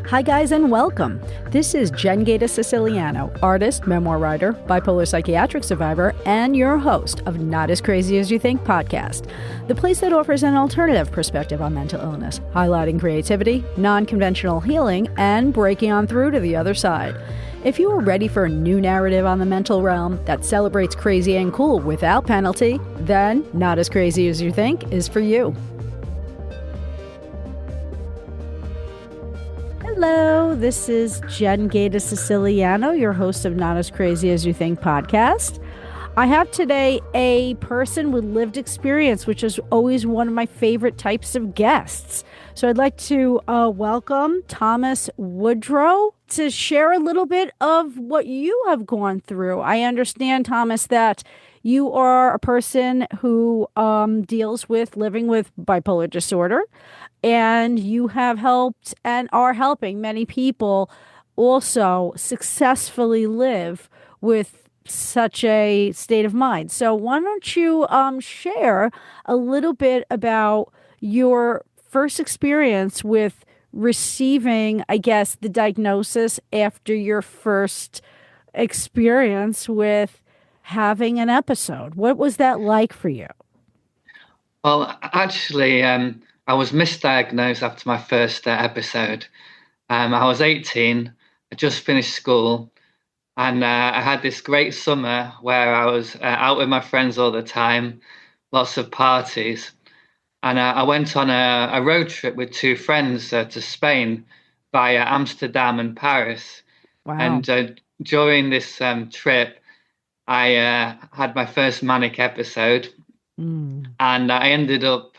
Hi, guys, and welcome. This is Jen Gaeta Siciliano, artist, memoir writer, bipolar psychiatric survivor, and your host of Not As Crazy As You Think podcast, the place that offers an alternative perspective on mental illness, highlighting creativity, non-conventional healing, and breaking on through to the other side. If you are ready for a new narrative on the mental realm that celebrates crazy and cool without penalty, then Not As Crazy As You Think is for you. Hello, this is Jen Gaeta Siciliano, your host of Not As Crazy As You Think podcast. I have today a person with lived experience, which is always one of my favorite types of guests. So I'd like to welcome Thomas Woodrow to share a little bit of what you have gone through. I understand, Thomas, that you are a person who deals with living with bipolar disorder, and you have helped and are helping many people also successfully live with such a state of mind. So why don't you share a little bit about your first experience with receiving, I guess, the diagnosis after your first experience with having an episode? What was that like for you? Well, actually, I was misdiagnosed after my first episode. I was 18, I just finished school, and I had this great summer where I was out with my friends all the time, lots of parties. And I went on a road trip with two friends to Spain via Amsterdam and Paris. Wow. And during this trip, I had my first manic episode, and I ended up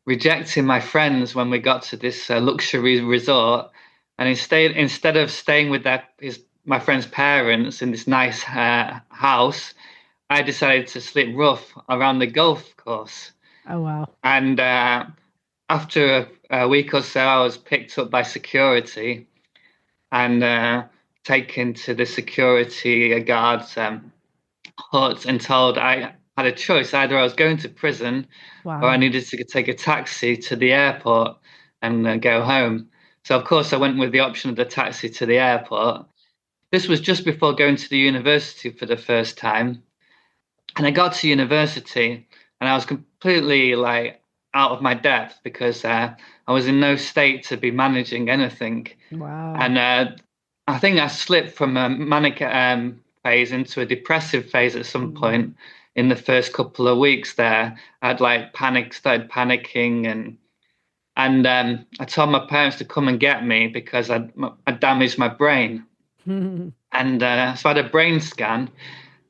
rejecting my friends when we got to this luxury resort. And instead of staying with my friend's parents in this nice house, I decided to sleep rough around the golf course. Oh, wow. And after a week or so, I was picked up by security and taken to the security guard's hut and told I had a choice. Either I was going to prison, Wow. or I needed to take a taxi to the airport and go home. So, of course, I went with the option of the taxi to the airport. This was just before going to the university for the first time. And I got to university and I was completely out of my depth because I was in no state to be managing anything. Wow. And I think I slipped from a manic phase into a depressive phase at some point in the first couple of weeks there. I'd started panicking, and I told my parents to come and get me because I damaged my brain. And so I had a brain scan,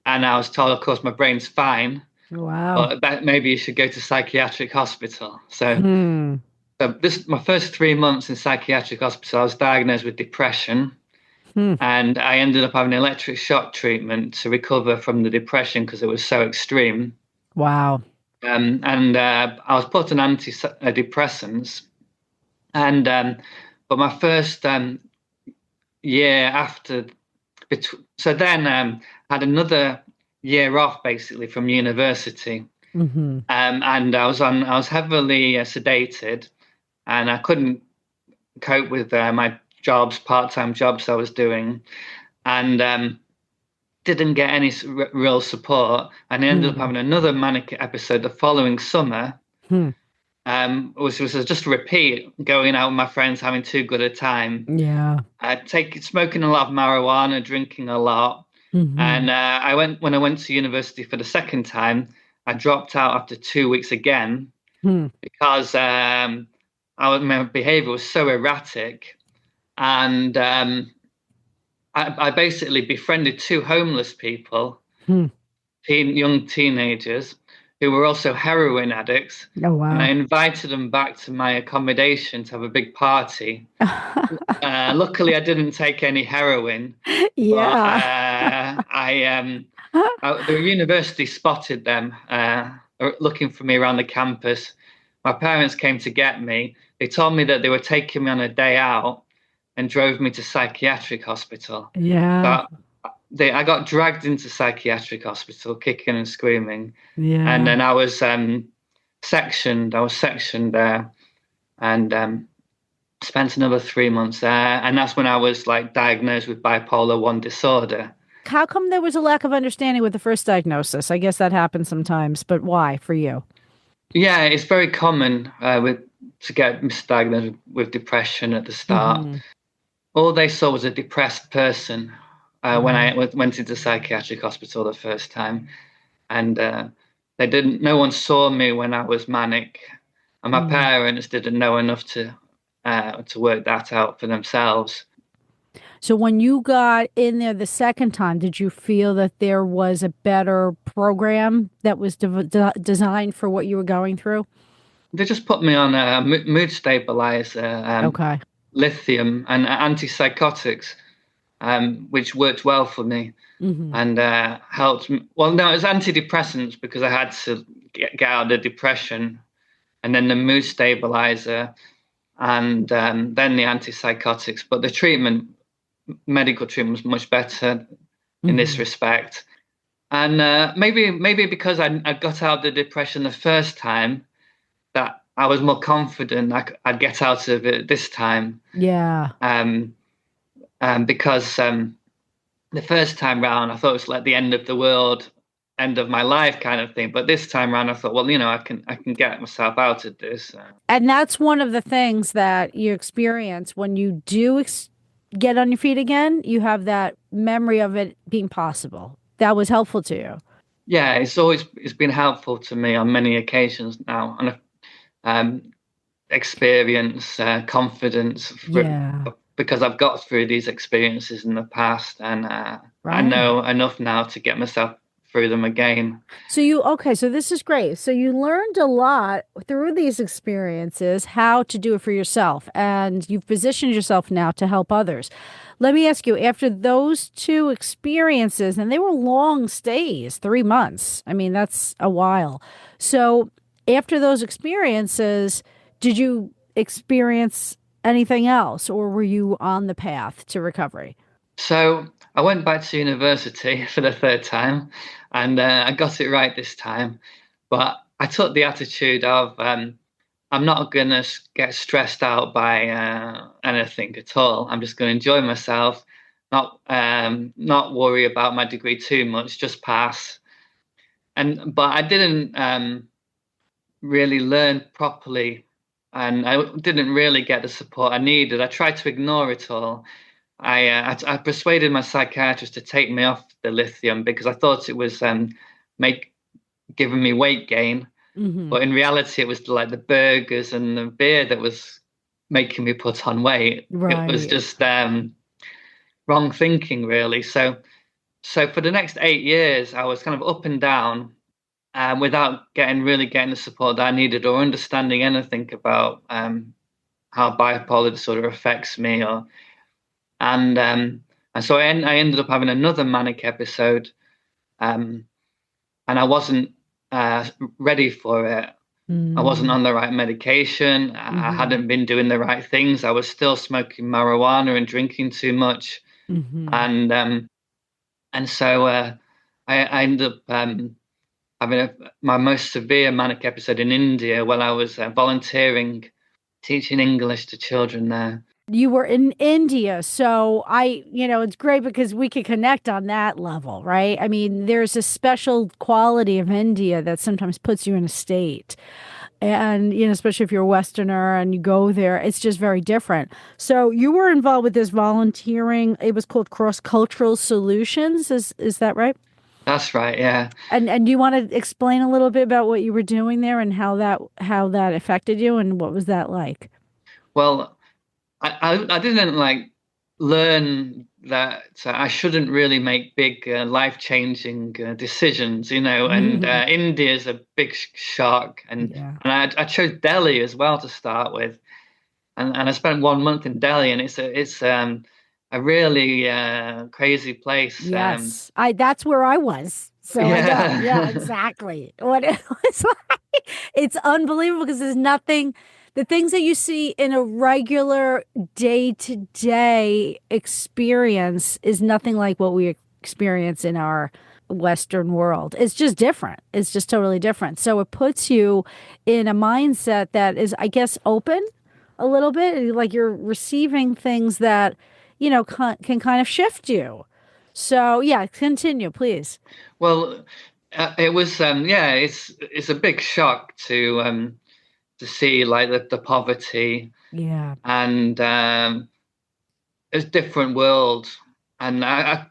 and I was told, of course, my brain's fine. Wow. But that maybe you should go to psychiatric hospital. So my first 3 months in psychiatric hospital, I was diagnosed with depression. And I ended up having electroshock treatment to recover from the depression because it was so extreme. Wow. And I was put on antidepressants. But my first year after, so then I had another year off basically from university. And I was heavily sedated, and I couldn't cope with my part-time jobs I was doing, and didn't get any real support, and I ended up having another manic episode the following summer. Which was just a repeat, going out with my friends, having too good a time. Yeah. Smoking a lot of marijuana, drinking a lot. And when I went to university for the second time, I dropped out after 2 weeks again because my behavior was so erratic. And I basically befriended two homeless people, young teenagers, who were also heroin addicts. Oh, wow. And I invited them back to my accommodation to have a big party. Luckily, I didn't take any heroin. Yeah. But the university spotted them looking for me around the campus. My parents came to get me. They told me that they were taking me on a day out and drove me to psychiatric hospital. Yeah. So I got dragged into psychiatric hospital, kicking and screaming. Yeah. And then I was sectioned there. And spent another 3 months there, and that's when I was like diagnosed with bipolar 1 disorder. How come there was a lack of understanding with the first diagnosis? I guess that happens sometimes, but why for you? Yeah, it's very common with to get misdiagnosed with depression at the start. Hmm. All they saw was a depressed person when I Right. went into psychiatric hospital the first time, and they didn't. No one saw me when I was manic, and my Mm. parents didn't know enough to work that out for themselves. So when you got in there the second time, did you feel that there was a better program that was designed for what you were going through? They just put me on a mood stabilizer, Okay. lithium, and antipsychotics, which worked well for me Hmm. and helped. Well, no, it was antidepressants because I had to get out of the depression, and then the mood stabilizer, and then the antipsychotics. But the treatment, medical treatment, was much better in this Hmm. respect. And maybe because I got out of the depression the first time, that I was more confident I'd get out of it this time. Yeah. Um, because the first time round, I thought it was like the end of the world, end of my life kind of thing. But this time round, I thought, well, I can get myself out of this. And that's one of the things that you experience when you do get on your feet again. You have that memory of it being possible. That was helpful to you. Yeah, it's been helpful to me on many occasions now, and um, experience, confidence Yeah. because I've got through these experiences in the past, and I Right. know enough now to get myself through them again. Okay, so this is great. So you learned a lot through these experiences how to do it for yourself, and you've positioned yourself now to help others. Let me ask you, after those two experiences, and they were long stays, 3 months. I mean, that's a while. So after those experiences, did you experience anything else, or were you on the path to recovery? So I went back to university for the third time, and I got it right this time. But I took the attitude of I'm not gonna get stressed out by anything at all. I'm just gonna enjoy myself, not worry about my degree too much, just pass. And but I didn't really learn properly, and I didn't really get the support I needed. I tried to ignore it all. I persuaded my psychiatrist to take me off the lithium because I thought it was make giving me weight gain, Hmm. but in reality, it was like the burgers and the beer that was making me put on weight. It was Right. just wrong thinking, really. So for the next 8 years, I was kind of up and down, without getting the support that I needed or understanding anything about how bipolar disorder affects me, or and so I ended up having another manic episode, um, and I wasn't uh, ready for it. I wasn't Mm-hmm. on the right medication. I hadn't been doing the right things. I was still smoking marijuana and drinking too much, Hmm. and so I ended up having my most severe manic episode in India while I was volunteering, teaching English to children there. You were in India. So it's great because we could connect on that level, right? I mean, there's a special quality of India that sometimes puts you in a state. And, especially if you're a Westerner and you go there, it's just very different. So you were involved with this volunteering. It was called Cross Cultural Solutions. Is that right? That's right, yeah. And do you want to explain a little bit about what you were doing there and how that affected you and what was that like? Well, I didn't like learn that I shouldn't really make big life-changing decisions, and India is a big shock, Yeah. and I chose Delhi as well to start with, and I spent 1 month in Delhi, and it's a really crazy place. Yes. That's where I was. So I know. Yeah, Yeah. exactly. What it was like. It's unbelievable because there's nothing the things that you see in a regular day-to-day experience is nothing like what we experience in our Western world. It's just different. It's just totally different. So it puts you in a mindset that is, I guess, open. a little bit, like you're receiving things that, can kind of shift you. So, yeah, continue, please. Well, it was yeah, it's a big shock to see like the poverty, Yeah. and it's different world, and I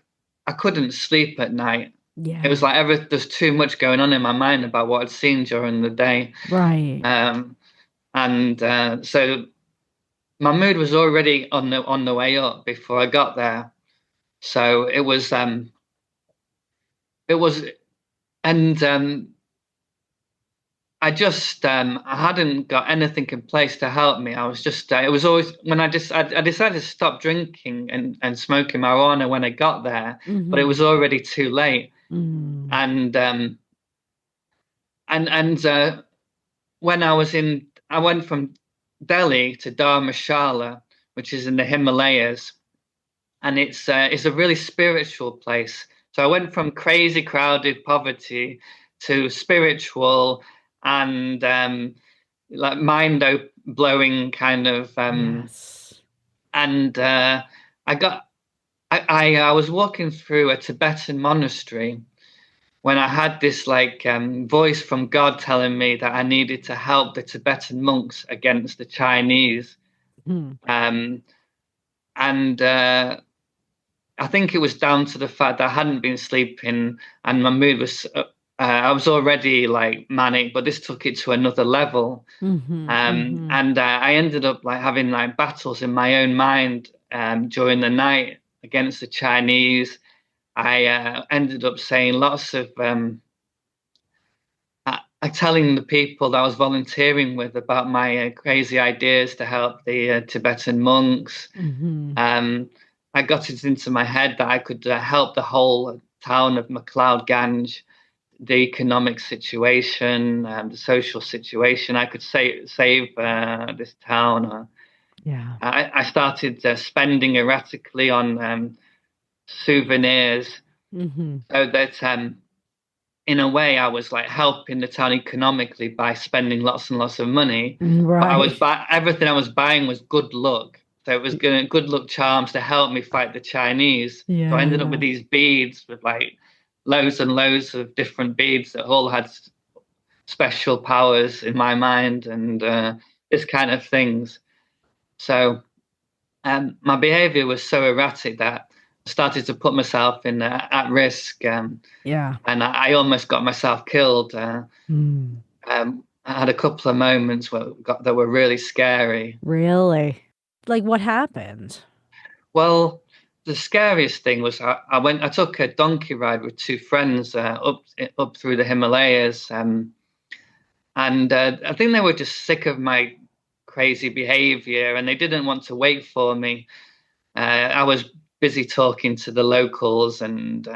couldn't sleep at night. It was Yeah. like there's too much going on in my mind about what I'd seen during the day. Right. Um, and so my mood was already on the way up before I got there. So it was, and I hadn't got anything in place to help me. I was just it was always when I decided to stop drinking and smoking marijuana when I got there, but it Mm-hmm. was already too late. Mm. And when I went from Delhi to Dharamshala, which is in the Himalayas, and it's a really spiritual place. So I went from crazy, crowded poverty to spiritual and like blowing kind of Yes. and I got I was walking through a Tibetan monastery when I had this like voice from God telling me that I needed to help the Tibetan monks against the Chinese. Mm. Um, and I think it was down to the fact that I hadn't been sleeping and my mood was, I was already like manic, but this took it to another level. Mm-hmm. Mm-hmm. And I ended up like having like battles in my own mind during the night against the Chinese. I ended up saying lots of telling the people that I was volunteering with about my crazy ideas to help the Tibetan monks. Mm-hmm. Um, I got it into my head that I could help the whole town of McLeod Ganj, the economic situation, the social situation. I could save this town. Yeah. I started spending erratically on souvenirs, Mm-hmm. so that in a way, I was like helping the town economically by spending lots and lots of money. But Right. everything I was buying was good luck. So it was good luck charms to help me fight the Chinese. So I ended up with Yeah. these beads with like loads and loads of different beads that all had special powers in my mind and this kind of things. So my behavior was so erratic that I started to put myself in at risk. Yeah. And I almost got myself killed. Mm. I had a couple of moments that were really scary. Really? Like what happened? Well, the scariest thing was I took a donkey ride with two friends up through the Himalayas, and I think they were just sick of my crazy behavior, and they didn't want to wait for me. I was busy talking to the locals and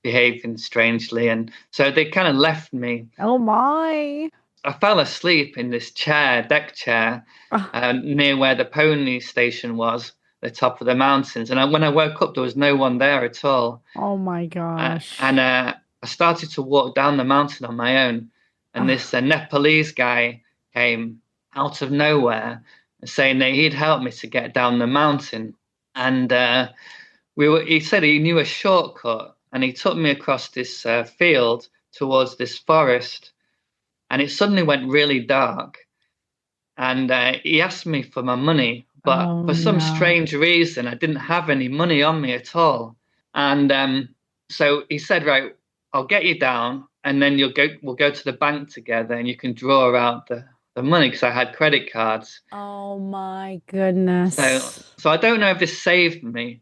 behaving strangely, and so they kind of left me. Oh my. I fell asleep in this deck chair, Ah, near where the pony station was, the top of the mountains. And when I woke up, there was no one there at all. oh my And gosh. I started to walk down the mountain on my own. And this Ah, Nepalese guy came out of nowhere saying that he'd help me to get down the mountain. And he said he knew a shortcut, and he took me across this field towards this forest. And it suddenly went really dark. And he asked me for my money, but oh for some no. strange reason, I didn't have any money on me at all. And so he said, "Right, I'll get you down, and then we'll go to the bank together, and you can draw out the money because I had credit cards." Oh my So goodness. so I don't know if this saved me,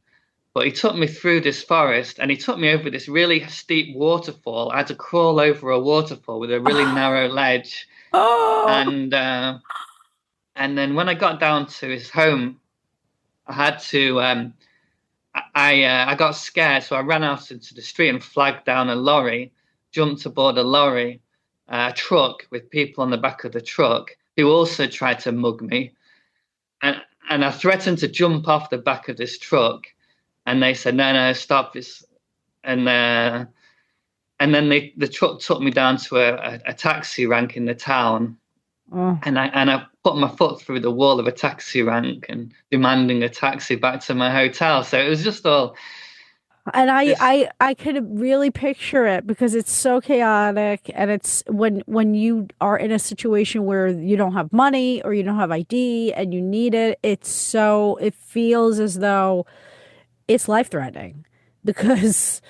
but he took me through this forest, and he took me over this really steep waterfall. I had to crawl over a waterfall with a really narrow ledge, Oh. and then when I got down to his home, I had to. I got scared, so I ran out into the street and flagged down a lorry, jumped aboard a lorry, truck with people on the back of the truck who also tried to mug me, and I threatened to jump off the back of this truck, and they said, "No, no, stop this," and then the truck took me down to a taxi rank in the town. Oh. And I putting my foot through the wall of a taxi rank and demanding a taxi back to my hotel. So it was just all And this. I could really picture it because it's so chaotic, and it's when you are in a situation where you don't have money or you don't have ID and you need it, it feels as though it's life threatening because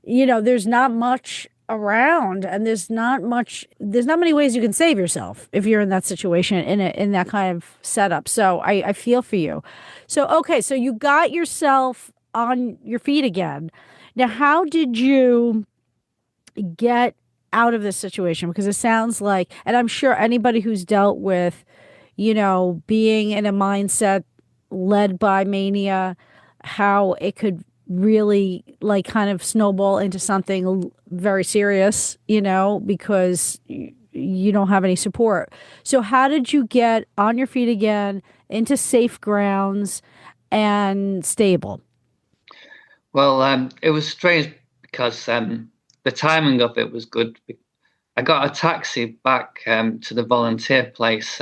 there's not much around, and there's not many ways you can save yourself if you're in that situation in that kind of setup. So I feel for you. So okay, so you got yourself on your feet again. Now, how did you get out of this situation? Because it sounds like, and I'm sure anybody who's dealt with, being in a mindset led by mania, how it could really like kind of snowball into something very serious, because you don't have any support. So, how did you get on your feet again into safe grounds and stable? Well, it was strange because the timing of it was good. I got a taxi back to the volunteer place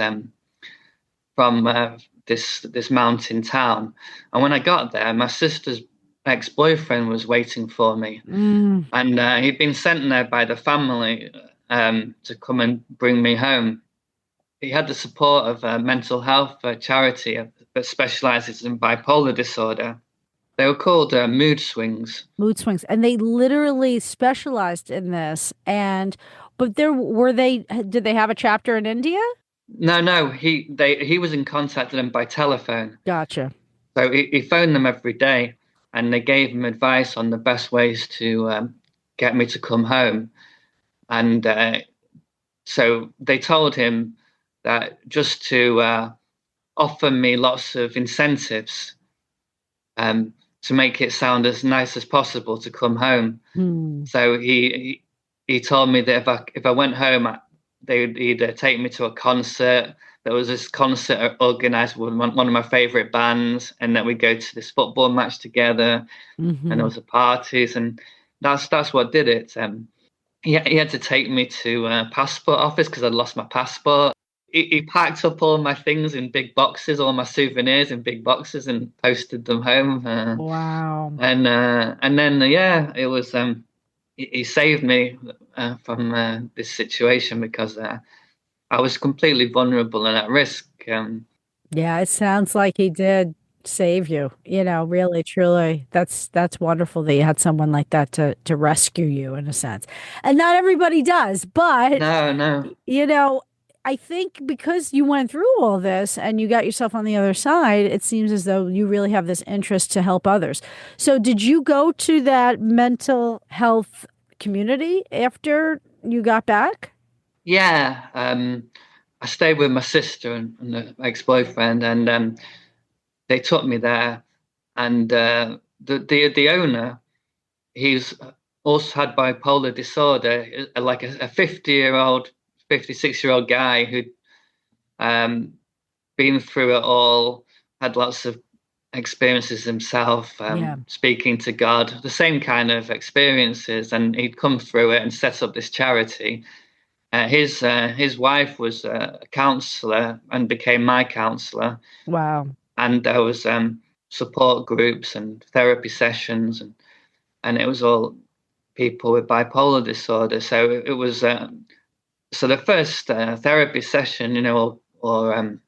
from this mountain town, and when I got there, my sister's ex-boyfriend was waiting for me, Mm, and he'd been sent there by the family to come and bring me home. He had the support of a mental health charity that specializes in bipolar disorder. They were called mood swings. mood swings, and they literally specialized in this. But did they have a chapter in India? No, no, he was in contact with them by telephone. Gotcha. So he phoned them every day, and they gave him advice on the best ways to get me to come home. And so they told him that just to offer me lots of incentives to make it sound as nice as possible to come home. Hmm. So he told me that if I went home, they would either take me to a concert. There was this concert organized with one of my favorite bands, and then we'd go to this football match together, and there Hmm. was parties, and that's what did it. He had to take me to a passport office because I'd lost my passport. He packed up all my things in big boxes, all my souvenirs in big boxes, and posted them home. Wow. And then yeah, it was he saved me from this situation because I was completely vulnerable and at risk. Yeah, it sounds like he did save you, really, truly. That's wonderful that you had someone like that to rescue you in a sense. And not everybody does, but No, no, you know, I think because you went through all this and you got yourself on the other side, it seems as though you really have this interest to help others. So, did you go to that mental health community after you got back? yeah. I stayed with my sister and the ex-boyfriend, and they took me there. And the owner, he's also had bipolar disorder, like a 50-year-old, 56-year-old guy who'd um, been through it all, had lots of experiences himself, Yeah. speaking to God, the same kind of experiences, and he'd come through it and set up this charity. His wife was a counselor and became my counselor, Wow. and there was support groups and therapy sessions, and it was all people with bipolar disorder. So it was so the first therapy session, or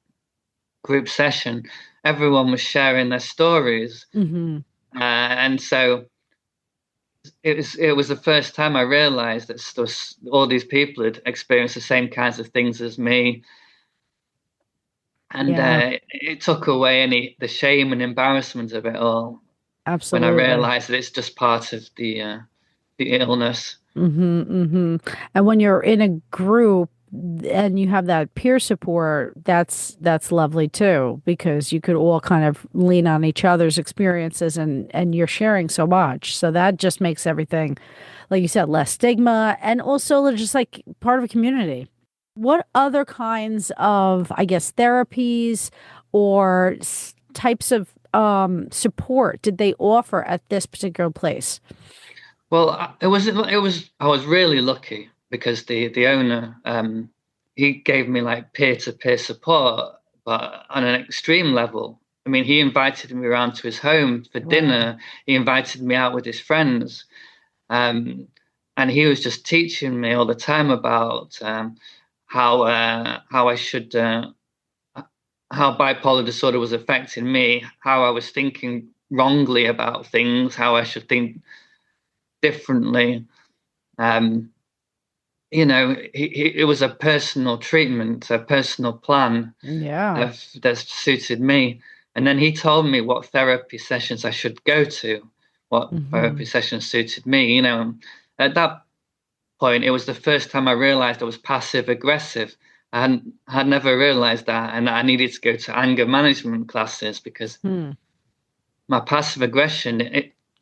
group session, everyone was sharing their stories, Hmm. and so it was the first time I realized that all these people had experienced the same kinds of things as me, and Yeah, it took away any the shame and embarrassment of it all when I absolutely. realized that it's just part of the illness. And when you're in a group and you have that peer support, that's lovely too, because you could all kind of lean on each other's experiences, and you're sharing so much. So that just makes everything, like you said, less stigma, and also just like part of a community. What other kinds of, I guess, therapies or types of support did they offer at this particular place? Well, I was really lucky because the owner he gave me like peer-to-peer support, but on an extreme level. I mean, he invited me around to his home for dinner. He invited me out with his friends. And he was just teaching me all the time about how I should how bipolar disorder was affecting me, how I was thinking wrongly about things, how I should think differently. It was a personal treatment, a personal plan that suited me. And then he told me what therapy sessions I should go to, what therapy sessions suited me. At that point, it was the first time I realized I was passive aggressive. I had never realized that, and I needed to go to anger management classes because my passive aggression,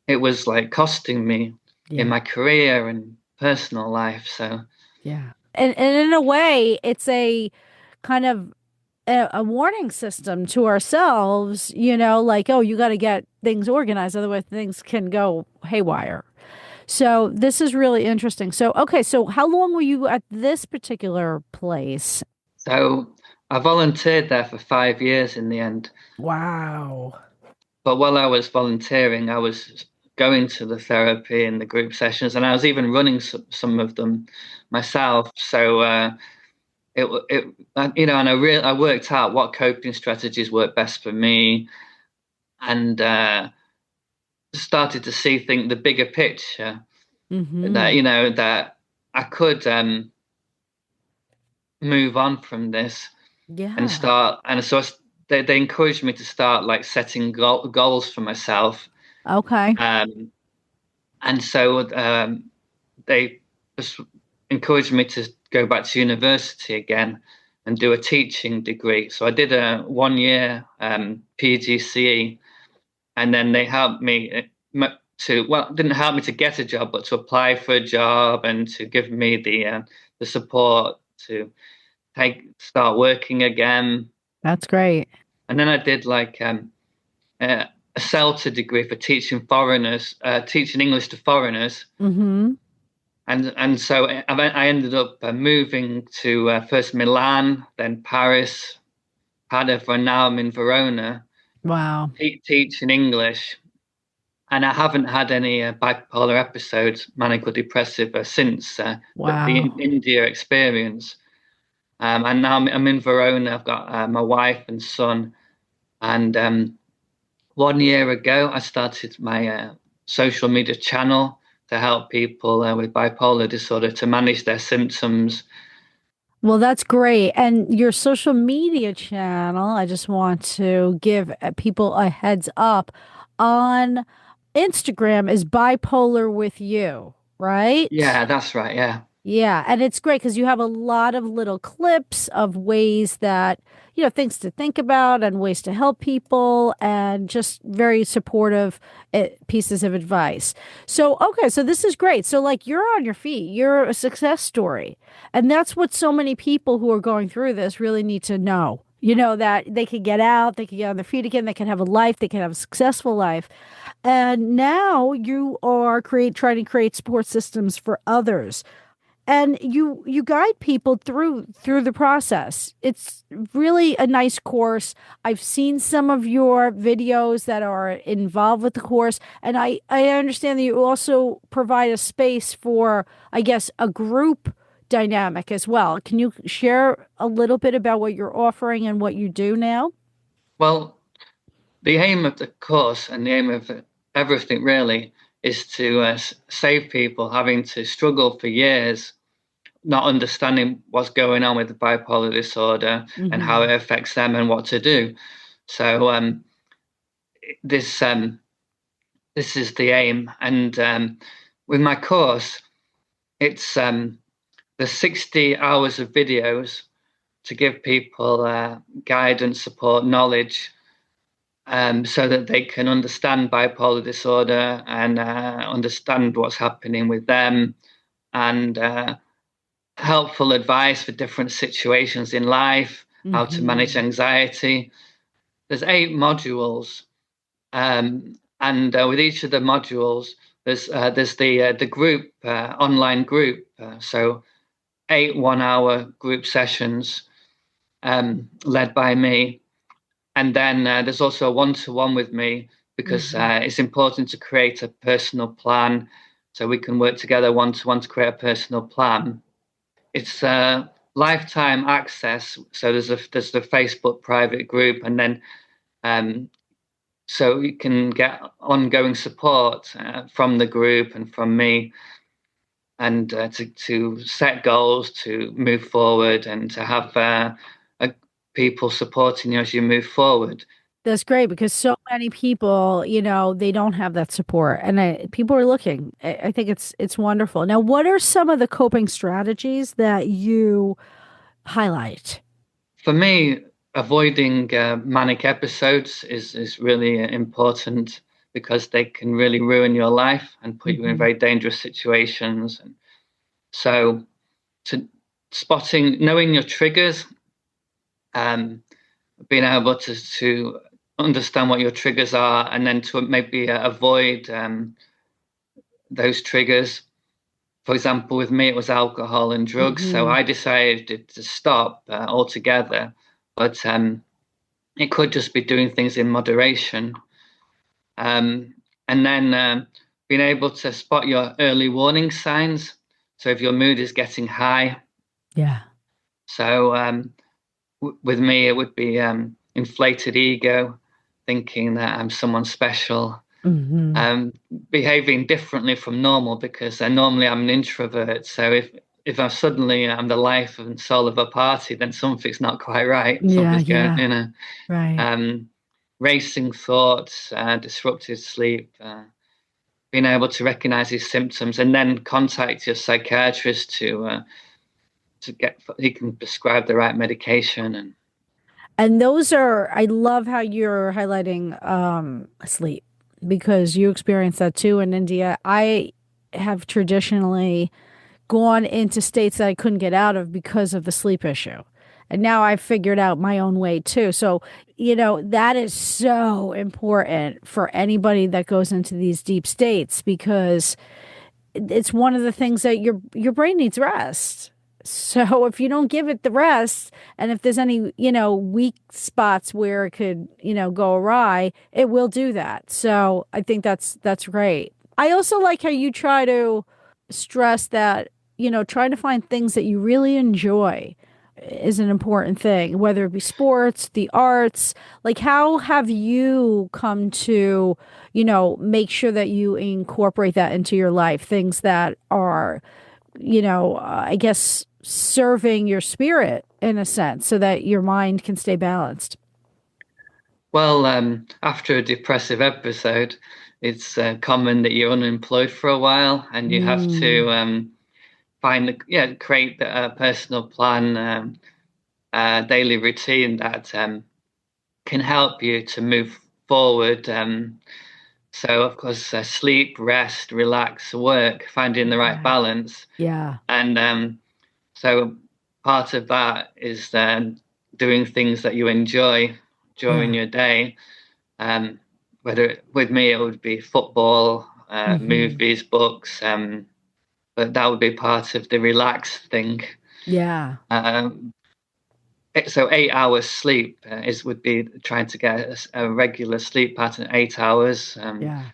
it was like costing me in my career and personal life. So and in a way, it's a kind of a warning system to ourselves, like, oh, you got to get things organized, otherwise things can go haywire. So this is really interesting. So, okay, so how long were you at this particular place? So I volunteered there for 5 years in the end. Wow. But while I was volunteering, I was going to the therapy and the group sessions, and I was even running some of them myself. So and I worked out what coping strategies work best for me, and started to think the bigger picture, that I could move on from this and start. And so they encouraged me to start like setting goals for myself. Okay. And so they just encouraged me to go back to university again and do a teaching degree. So I did a 1 year PGCE, and then they helped me didn't help me to get a job, but to apply for a job and to give me the support to start working again. That's great. And then I did like a CELTA degree for teaching teaching English to foreigners. And so I ended up moving to first Milan, then Paris, Padova, and now I'm in Verona. Wow. Teaching English. And I haven't had any bipolar episodes, manic or depressive, since the India experience. And now I'm in Verona. I've got my wife and son. And 1 year ago, I started my social media channel to help people with bipolar disorder to manage their symptoms. Well, that's great. And your social media channel, I just want to give people a heads up on Instagram is bipolar with you, right? Yeah, that's right. Yeah. Yeah. And it's great because you have a lot of little clips of ways that, things to think about and ways to help people and just very supportive pieces of advice. So, okay. So this is great. So, like, you're on your feet, you're a success story. And that's what so many people who are going through this really need to know. That they can get out, they can get on their feet again, they can have a life, they can have a successful life. And now you are trying to create support systems for others. And you guide people through the process. It's really a nice course. I've seen some of your videos that are involved with the course, and I understand that you also provide a space for, I guess, a group dynamic as well. Can you share a little bit about what you're offering and what you do now? Well, the aim of the course and the aim of everything really is to save people having to struggle for years, not understanding what's going on with the bipolar disorder and how it affects them and what to do. So this is the aim. And with my course, it's there's 60 hours of videos to give people guidance, support, knowledge, so that they can understand bipolar disorder and understand what's happening with them, and helpful advice for different situations in life, how to manage anxiety. There's 8 modules, and with each of the modules, there's the group online group. So 8 1-hour group sessions, led by me. And then there's also a one-to-one with me because it's important to create a personal plan. So we can work together one-to-one to create a personal plan. It's lifetime access. So there's the Facebook private group, and then so you can get ongoing support from the group and from me, and to set goals, to move forward, and to have people supporting you as you move forward. That's great because so many people, they don't have that support, and people are looking. I think it's wonderful. Now, what are some of the coping strategies that you highlight? For me, avoiding manic episodes is really important because they can really ruin your life and put you in very dangerous situations. And so, to knowing your triggers, being able to understand what your triggers are, and then to maybe avoid those triggers. For example, with me, it was alcohol and drugs. So I decided to stop altogether, but it could just be doing things in moderation. And then being able to spot your early warning signs. So if your mood is getting high. Yeah. So with me, it would be inflated ego, thinking that I'm someone special, behaving differently from normal because normally I'm an introvert. So if I'm the life and soul of a party, then something's not quite right. Something's going, right. Racing thoughts, disrupted sleep, being able to recognize these symptoms and then contact your psychiatrist to get, he can prescribe the right medication. And those are, I love how you're highlighting sleep because you experience that too in India. I have traditionally gone into states that I couldn't get out of because of the sleep issue. And now I've figured out my own way too. So, that is so important for anybody that goes into these deep states because it's one of the things that your brain needs rest. So if you don't give it the rest, and if there's any, weak spots where it could, go awry, it will do that. So I think that's great. I also like how you try to stress that, trying to find things that you really enjoy is an important thing, whether it be sports, the arts. Like, how have you come to, make sure that you incorporate that into your life? Things that are, I guess, serving your spirit in a sense so that your mind can stay balanced. Well, after a depressive episode, it's common that you're unemployed for a while and you have to create a personal plan, daily routine that can help you to move forward. So, of course, sleep, rest, relax, work, finding the right balance. Yeah. And so part of that is doing things that you enjoy during your day. Whether with me, it would be football, movies, books, but that would be part of the relaxed thing. Yeah. So 8 hours sleep would be trying to get a regular sleep pattern, 8 hours.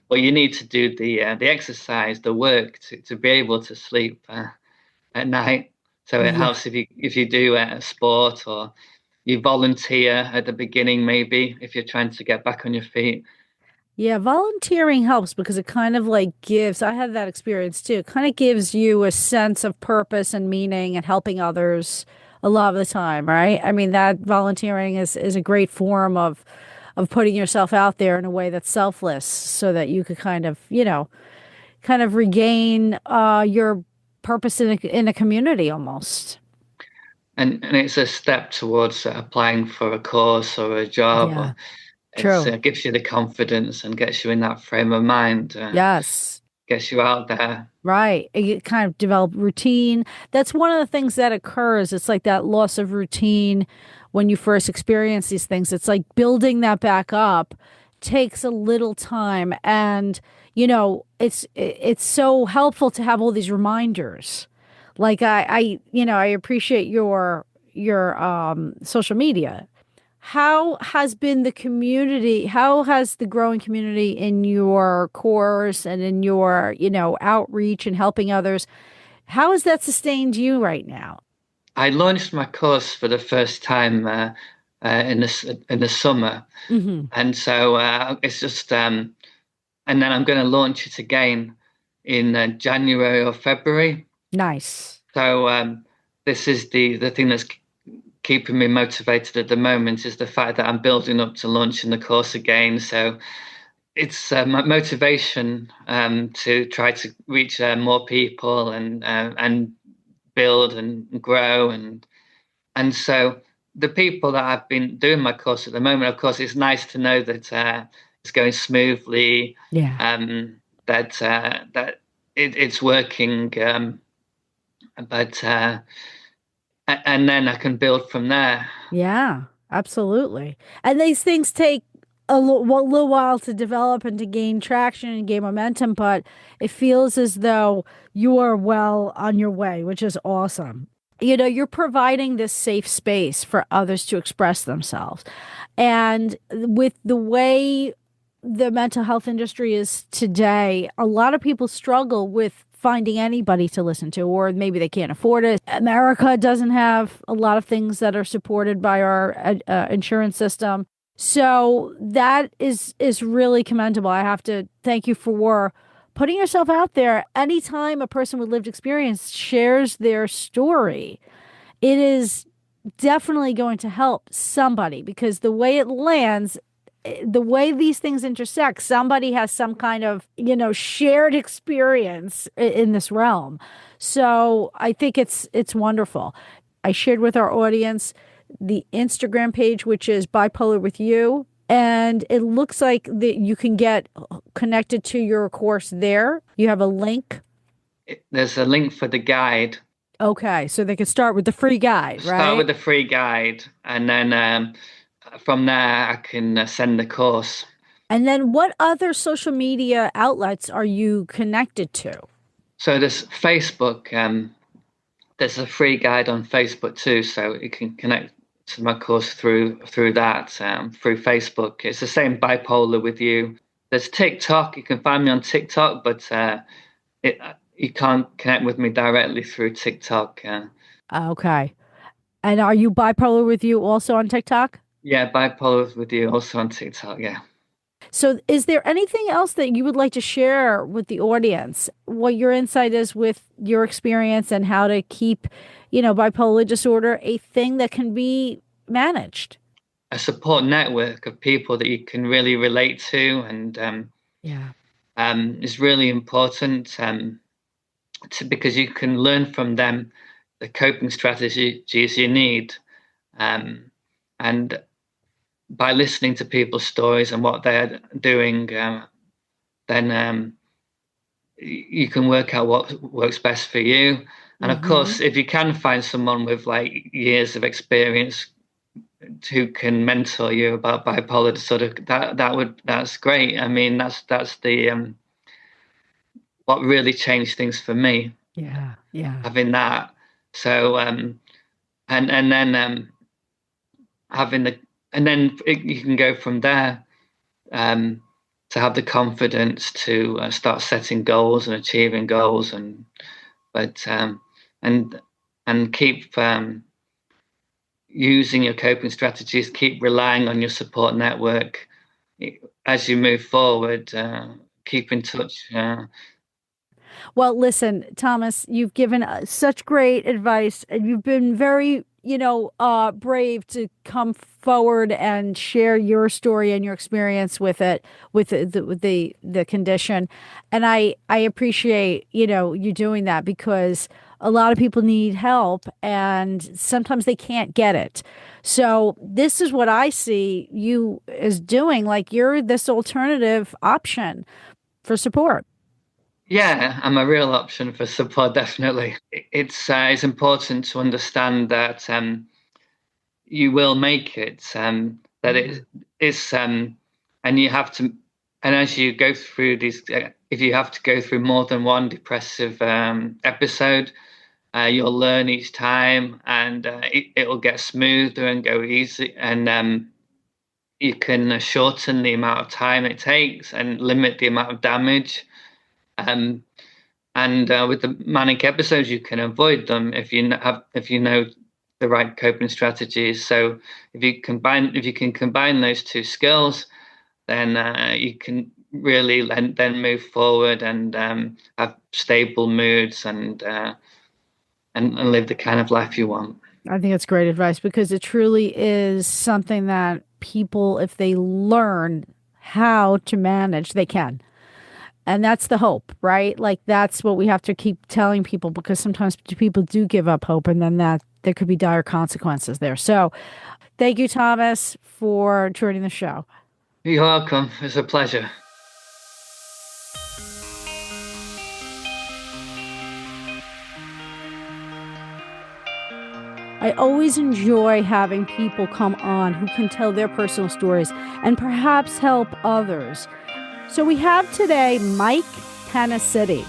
But you need to do the exercise, the work to be able to sleep at night. So it helps if you do a sport or you volunteer at the beginning, maybe if you're trying to get back on your feet. Yeah, volunteering helps because it kind of like I had that experience too. It kind of gives you a sense of purpose and meaning and helping others a lot of the time, right? I mean, that volunteering is a great form of putting yourself out there in a way that's selfless so that you could kind of, regain your purpose in a community almost. And it's a step towards applying for a course or a job. Yeah, It gives you the confidence and gets you in that frame of mind. Yes. Gets you out there. Right. You kind of develop routine. That's one of the things that occurs. It's like that loss of routine when you first experience these things. It's like building that back up takes a little time. And, it's so helpful to have all these reminders. Like I appreciate your your social media. How has been the community? How has the growing community in your course and in your, outreach and helping others? How has that sustained you right now? I launched my course for the first time in the summer, Hmm. and so it's just and then I'm going to launch it again in January or February. Nice. So this is the thing that's keeping me motivated at the moment is the fact that I'm building up to launching the course again. So it's my motivation to try to reach more people and build and grow and so the people that I've been doing my course at the moment, of course, it's nice to know that it's going smoothly, Yeah. that it's working, but and then I can build from there. Yeah, absolutely. And these things take little while to develop and to gain traction and gain momentum, but it feels as though you are well on your way, which is awesome. You're providing this safe space for others to express themselves. And with the way the mental health industry is today, a lot of people struggle with finding anybody to listen to, or maybe they can't afford it. America doesn't have a lot of things that are supported by our insurance system. So that is really commendable. I have to thank you for putting yourself out there. Anytime a person with lived experience shares their story, it is definitely going to help somebody because the way it lands, the way these things intersect, somebody has some kind of, shared experience in this realm. So I think it's wonderful. I shared with our audience the Instagram page, which is Bipolar with You. And it looks like that you can get connected to your course there. You have a link. There's a link for the guide. Okay, so they can start with the free guide, Start with right? the free guide, and then from there I can send the course. And then what other social media outlets are you connected to? So there's Facebook. There's a free guide on Facebook too, so you can connect to my course through that through Facebook. It's the same Bipolar with You. There's TikTok. You can find me on TikTok, but it you can't connect with me directly through TikTok. Okay. And are you bipolar with you also on TikTok? Yeah, Bipolar with You also on TikTok. Yeah. So is there anything else that you would like to share with the audience? What your insight is with your experience and how to keep, bipolar disorder a thing that can be managed? A support network of people that you can really relate to and Yeah. is really important because you can learn from them the coping strategies you need. Um, and by listening to people's stories and what they're doing, then you can work out what works best for you. And of Mm-hmm. course, if you can find someone with like years of experience who can mentor you about bipolar disorder, that's great. I mean, that's the what really changed things for me, Yeah. Yeah. having that. So and then having the and then you can go from there um, to have the confidence to start setting goals and achieving goals but and and keep using your coping strategies, keep relying on your support network as you move forward. Keep in touch. Well, listen, Thomas, you've given such great advice and you've been very, brave to come forward and share your story and your experience with it, with the condition. And I appreciate, you doing that because a lot of people need help and sometimes they can't get it. So this is what I see you as doing. Like you're this alternative option for support. Yeah, I'm a real option for support. Definitely, it's important to understand that you will make it. That Mhm. it is, and you have to. And as you go through these, if you have to go through more than one depressive episode, You'll learn each time, and it'll get smoother and go easy, and you can shorten the amount of time it takes and limit the amount of damage. Um, and with the manic episodes, you can avoid them if you know the right coping strategies. So if you can combine those two skills, then you can really then move forward and have stable moods and live the kind of life you want. I think it's great advice because it truly is something that people, if they learn how to manage, they can. And that's the hope, right? Like that's what we have to keep telling people because sometimes people do give up hope and then that there could be dire consequences there. So thank you, Thomas, for joining the show. You're welcome. It's a pleasure. I always enjoy having people come on who can tell their personal stories and perhaps help others. So we have today Mike Panasitti.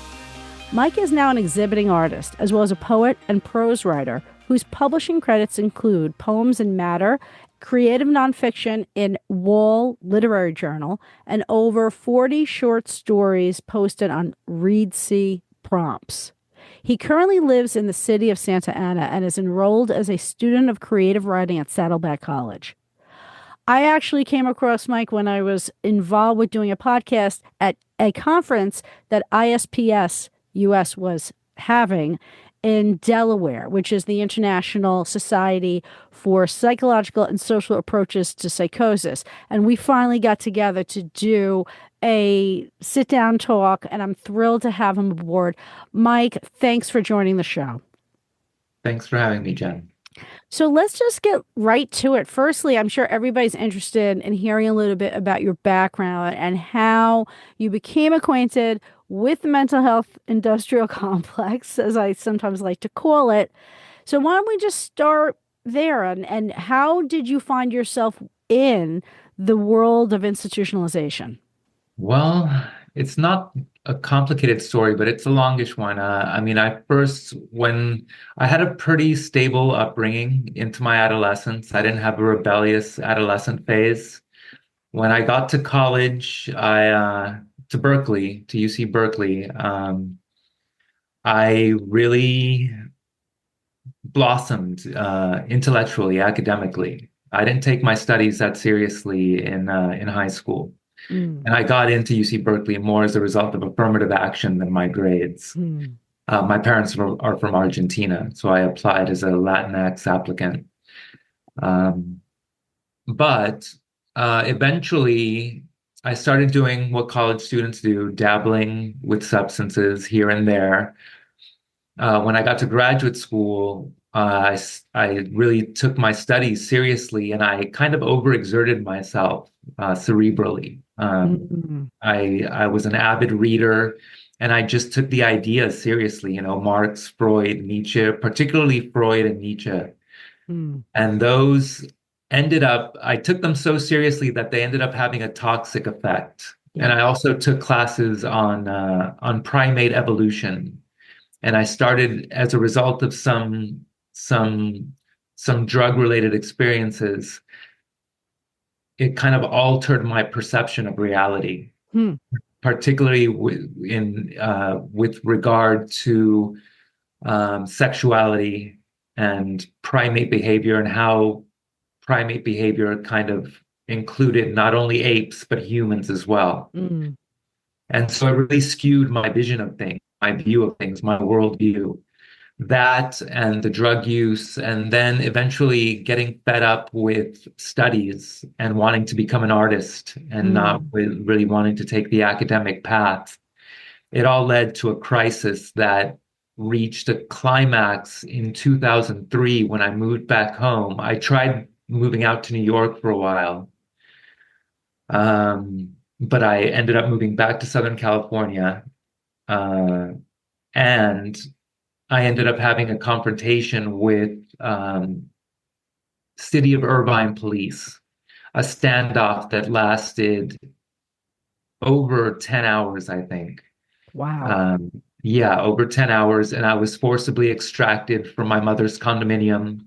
Mike is now an exhibiting artist, as well as a poet and prose writer, whose publishing credits include poems in Matter, creative nonfiction in Wall Literary Journal, and over 40 short stories posted on Reedsy Prompts. He currently lives in the city of Santa Ana and is enrolled as a student of creative writing at Saddleback College. I actually came across Mike when I was involved with doing a podcast at a conference that ISPS US was having in Delaware, which is the International Society for Psychological and Social Approaches to Psychosis. And we finally got together to do a sit down talk, and I'm thrilled to have him aboard. Mike, thanks for joining the show. Thanks for having me, Jen. So let's just get right to it. Firstly, I'm sure everybody's interested in hearing a little bit about your background and how you became acquainted with the mental health industrial complex, as I sometimes like to call it. So why don't we just start there? And how did you find yourself in the world of institutionalization? Well, it's not a complicated story, but it's a longish one. When I had a pretty stable upbringing into my adolescence, I didn't have a rebellious adolescent phase. When I got to college, to Berkeley, to UC Berkeley, I really blossomed intellectually, academically. I didn't take my studies that seriously in high school. And I got into UC Berkeley more as a result of affirmative action than my grades. My parents are from Argentina, so I applied as a Latinx applicant. But eventually, I started doing what college students do, dabbling with substances here and there. When I got to graduate school, I really took my studies seriously, and I kind of overexerted myself cerebrally. I was an avid reader, and I just took the ideas seriously. You know, Marx, Freud, Nietzsche, particularly Freud and Nietzsche, and those I took them so seriously that they ended up having a toxic effect. And I also took classes on primate evolution. And I started, as a result of some drug-related experiences, it kind of altered my perception of reality, particularly with regard to sexuality and primate behavior, and how primate behavior kind of included not only apes, but humans as well. And so it really skewed my vision of things, my view of things, my worldview. That and the drug use, and then eventually getting fed up with studies and wanting to become an artist and not really wanting to take the academic path. It all led to a crisis that reached a climax in 2003 when I moved back home. I tried moving out to New York for a while, but I ended up moving back to Southern California, and I ended up having a confrontation with City of Irvine police, a standoff that lasted over 10 hours, I think. Wow. Yeah, over 10 hours. And I was forcibly extracted from my mother's condominium.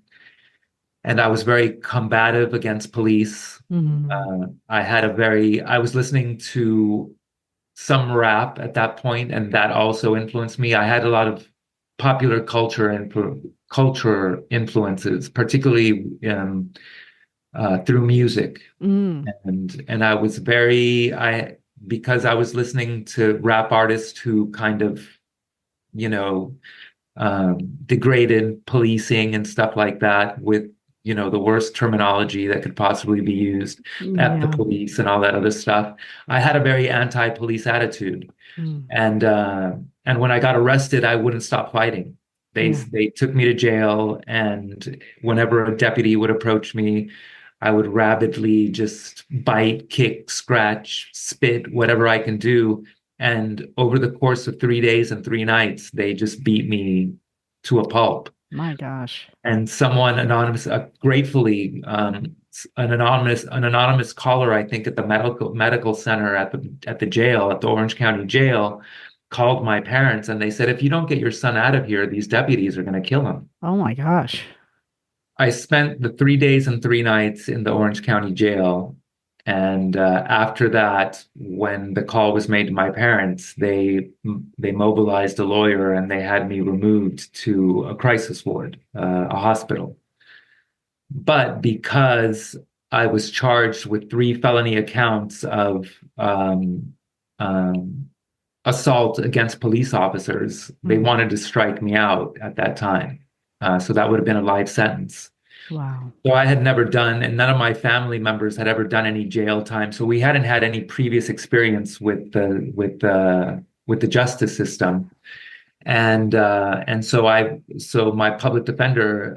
And I was very combative against police. Mm-hmm. I was listening to some rap at that point, and that also influenced me. I had a lot of popular culture and culture influences, particularly through music. Mm. And I was because I was listening to rap artists who kind of, you know, degraded policing and stuff like that with, the worst terminology that could possibly be used at the Yeah. police and all that other stuff. I had a very anti-police attitude. Mm. And when I got arrested, I wouldn't stop fighting. Yeah. They took me to jail, and whenever a deputy would approach me, I would rabidly just bite, kick, scratch, spit, whatever I can do. And over the course of 3 days and 3 nights, they just beat me to a pulp. My gosh. And someone anonymous, gratefully, an anonymous caller, I think, at the medical center at the jail, at the Orange County Jail, called my parents, and they said, if you don't get your son out of here, these deputies are going to kill him. Oh my gosh. I spent the 3 days and 3 nights in the Orange County Jail. And after that, when the call was made to my parents, they mobilized a lawyer and they had me removed to a crisis ward, a hospital. But because I was charged with 3 felony accounts of assault against police officers, they wanted to strike me out at that time. So that would have been a life sentence. Wow. So I had never done, and none of my family members had ever done any jail time. So we hadn't had any previous experience with the justice system. And so my public defender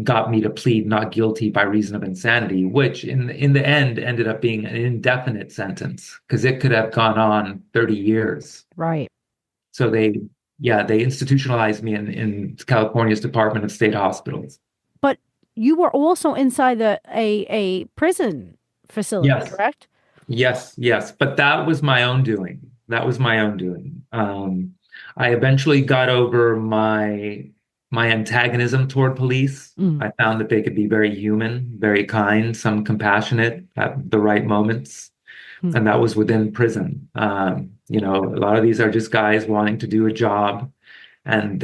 got me to plead not guilty by reason of insanity, which in the end ended up being an indefinite sentence because it could have gone on 30 years. Right. So they institutionalized me in California's Department of State Hospitals. But you were also inside a prison facility, Yes. correct? Yes. But that was my own doing. I eventually got over my antagonism toward police. I found that they could be very human, very kind, some compassionate at the right moments. And that was within prison. A lot of these are just guys wanting to do a job, and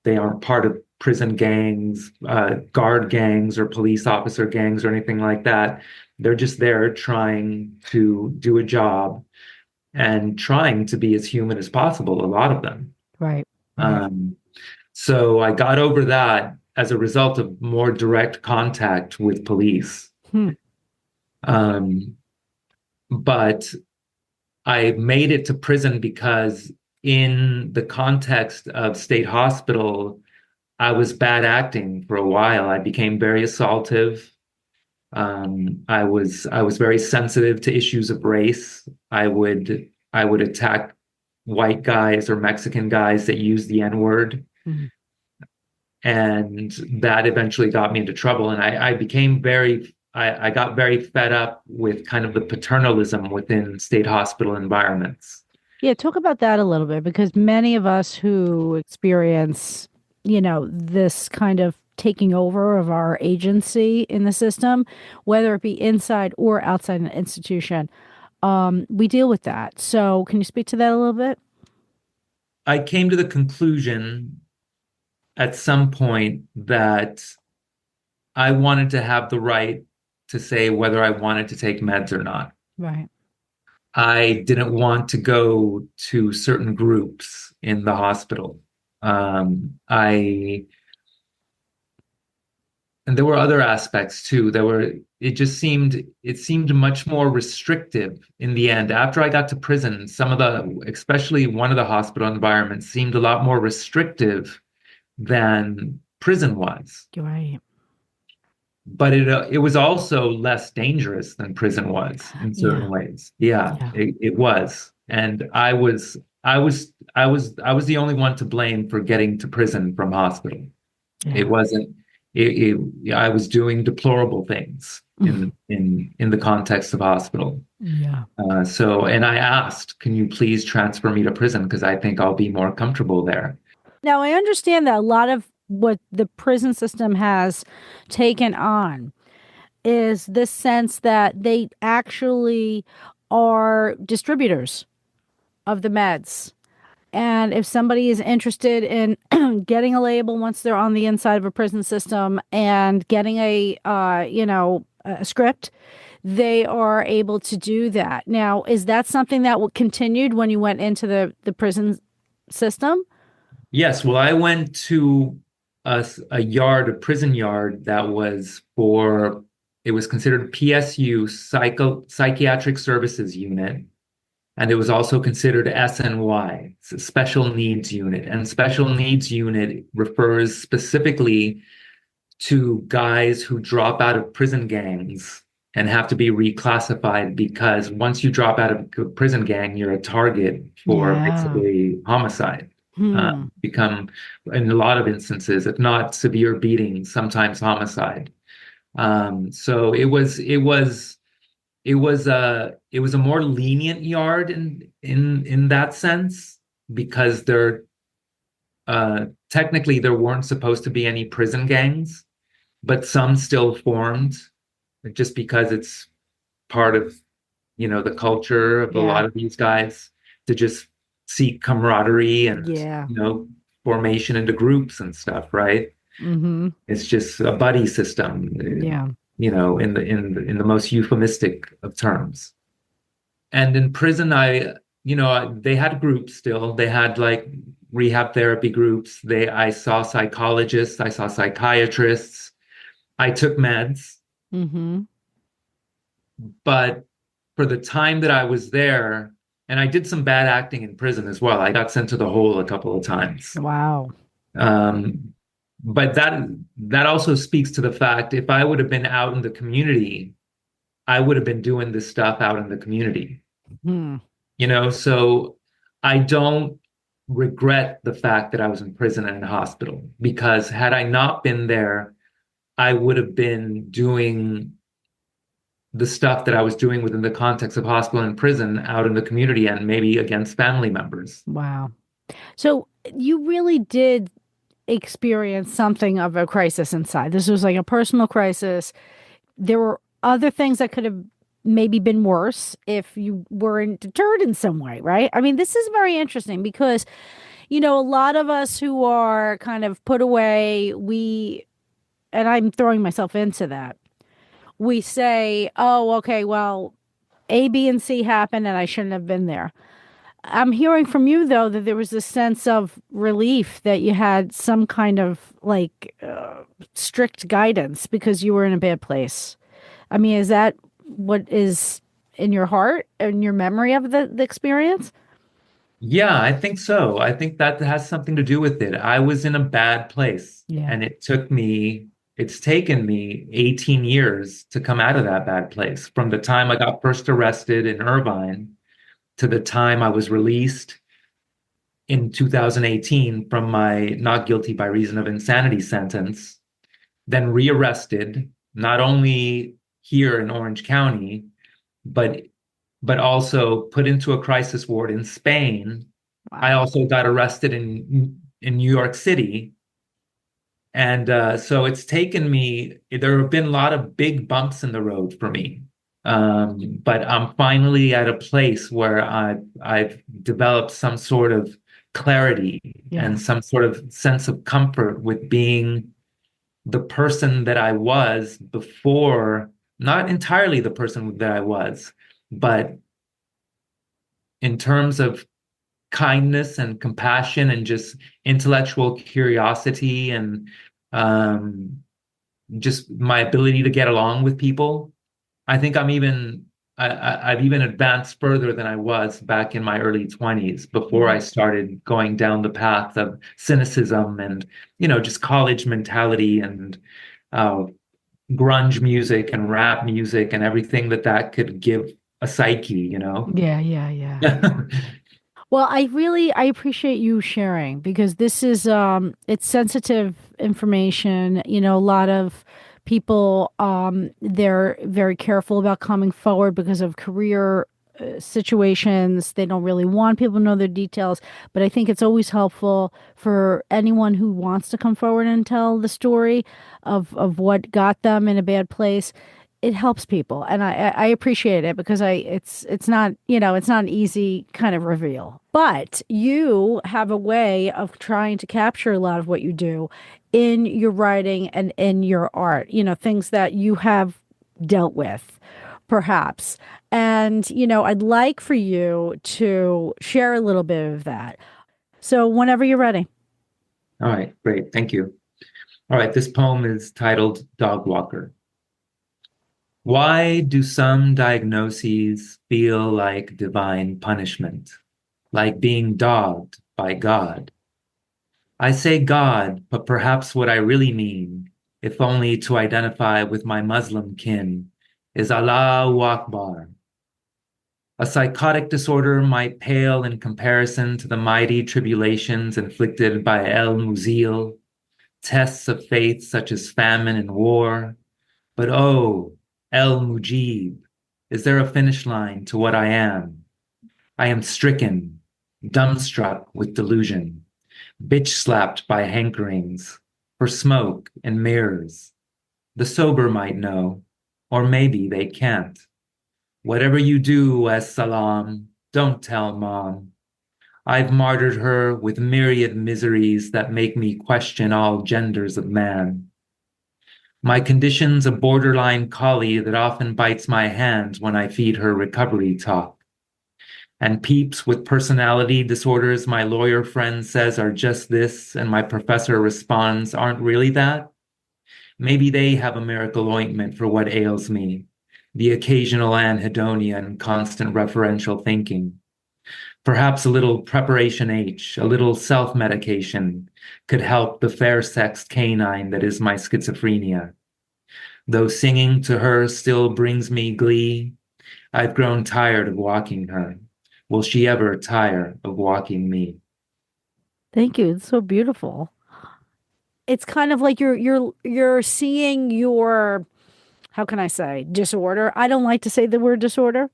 they aren't part of prison gangs, guard gangs, or police officer gangs, or anything like that. They're just there trying to do a job and trying to be as human as possible, a lot of them. Right. So I got over that as a result of more direct contact with police. But I made it to prison because in the context of state hospital, I was bad acting for a while. I became very assaultive. I was very sensitive to issues of race. I would attack white guys or Mexican guys that use the N-word. And that eventually got me into trouble. And I got very fed up with kind of the paternalism within state hospital environments. Yeah, talk about that a little bit, because many of us who experience, this kind of taking over of our agency in the system, whether it be inside or outside an institution, we deal with that. So can you speak to that a little bit? I came to the conclusion at some point that I wanted to have the right to say whether I wanted to take meds or not. Right. I didn't want to go to certain groups in the hospital. And there were other aspects too. It seemed much more restrictive in the end. After I got to prison, especially one of the hospital environments seemed a lot more restrictive than prison was. Right. But it was also less dangerous than prison was in certain ways. Yeah. It was. And I was the only one to blame for getting to prison from hospital. Yeah. I was doing deplorable things in the context of hospital. Yeah. And I asked, can you please transfer me to prison? Because I think I'll be more comfortable there. Now, I understand that a lot of what the prison system has taken on is this sense that they actually are distributors of the meds. And if somebody is interested in getting a label once they're on the inside of a prison system and getting a script, they are able to do that. Now, is that something that continued when you went into the prison system? Yes, well, I went to a prison yard that was it was considered PSU, Psychiatric Services Unit, and it was also considered SNY, it's a Special Needs Unit. And Special Needs Unit refers specifically to guys who drop out of prison gangs and have to be reclassified because once you drop out of a prison gang, you're a target for basically homicide. Become, in a lot of instances, if not severe beating, sometimes homicide. So it was a more lenient yard in that sense because technically there weren't supposed to be any prison gangs, but some still formed just because it's part of the culture of a lot of these guys to just seek camaraderie and formation into groups and stuff, right? It's just a buddy system. In the most euphemistic of terms. And in prison, they had groups still. They had like rehab therapy groups. I saw psychologists, I saw psychiatrists, I took meds. But for the time that I was there, and I did some bad acting in prison as well. I got sent to the hole a couple of times. Wow. But that also speaks to the fact if I would have been out in the community, I would have been doing this stuff out in the community. So I don't regret the fact that I was in prison and in hospital, because had I not been there, I would have been doing the stuff that I was doing within the context of hospital and prison out in the community and maybe against family members. Wow. So you really did experience something of a crisis inside. This was like a personal crisis. There were other things that could have maybe been worse if you weren't deterred in some way, right? I mean, this is very interesting because, a lot of us who are kind of put away, and I'm throwing myself into that, we say, oh, okay, well, A, B, and C happened and I shouldn't have been there. I'm hearing from you, though, that there was this sense of relief that you had some kind of strict guidance because you were in a bad place. I mean, is that what is in your heart and your memory of the experience? Yeah, I think so. I think that has something to do with it. I was in a bad place, and it's taken me 18 years to come out of that bad place. From the time I got first arrested in Irvine to the time I was released in 2018 from my not guilty by reason of insanity sentence, then rearrested, not only here in Orange County, but also put into a crisis ward in Spain. Wow. I also got arrested in New York City. And so it's taken me, there have been a lot of big bumps in the road for me. But I'm finally at a place where I've developed some sort of clarity and some sort of sense of comfort with being the person that I was before, not entirely the person that I was, but in terms of kindness and compassion and just intellectual curiosity and just my ability to get along with people. I think I've even advanced further than I was back in my early 20s before I started going down the path of cynicism and, just college mentality and grunge music and rap music and everything that could give a psyche, Yeah. Well, I appreciate you sharing because this is it's sensitive information. You know, a lot of people they're very careful about coming forward because of career situations. They don't really want people to know their details, but I think it's always helpful for anyone who wants to come forward and tell the story of what got them in a bad place. It helps people, and I appreciate it because it's not, you know, it's not an easy kind of reveal, but you have a way of trying to capture a lot of what you do in your writing and in your art, you know, things that you have dealt with perhaps. And you know, I'd like for you to share a little bit of that, so whenever you're ready. All right, great. Thank you. All right, this poem is titled Dog Walker. Why do some diagnoses feel like divine punishment, like being dogged by God? I say God, but perhaps what I really mean, if only to identify with my Muslim kin, is Allahu Akbar. A psychotic disorder might pale in comparison to the mighty tribulations inflicted by El Muzil, tests of faith such as famine and war. But oh, El Mujib, is there a finish line to what I am? I am stricken, dumbstruck with delusion, bitch slapped by hankerings for smoke and mirrors. The sober might know, or maybe they can't. Whatever you do, as salam, don't tell mom. I've martyred her with myriad miseries that make me question all genders of man. My condition's a borderline collie that often bites my hand when I feed her recovery talk. And peeps with personality disorders my lawyer friend says are just this, and my professor responds, aren't really that. Maybe they have a miracle ointment for what ails me, the occasional anhedonia and constant referential thinking. Perhaps a little preparation H, a little self-medication could help the fair-sexed canine that is my schizophrenia. Though singing to her still brings me glee, I've grown tired of walking her. Will she ever tire of walking me? Thank you. It's so beautiful. It's kind of like you're seeing your, how can I say, disorder. I don't like to say the word disorder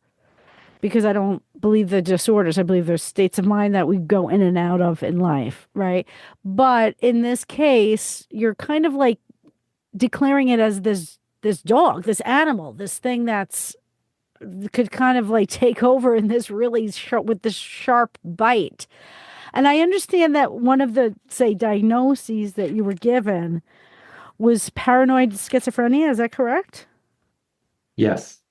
because I don't believe the disorders. I believe there's states of mind that we go in and out of in life, right? But in this case, you're kind of like declaring it as this dog, this animal, this thing that's could kind of like take over in this really sharp with this sharp bite. And I understand that one of the, say, diagnoses that you were given was paranoid schizophrenia. Is that correct? Yes.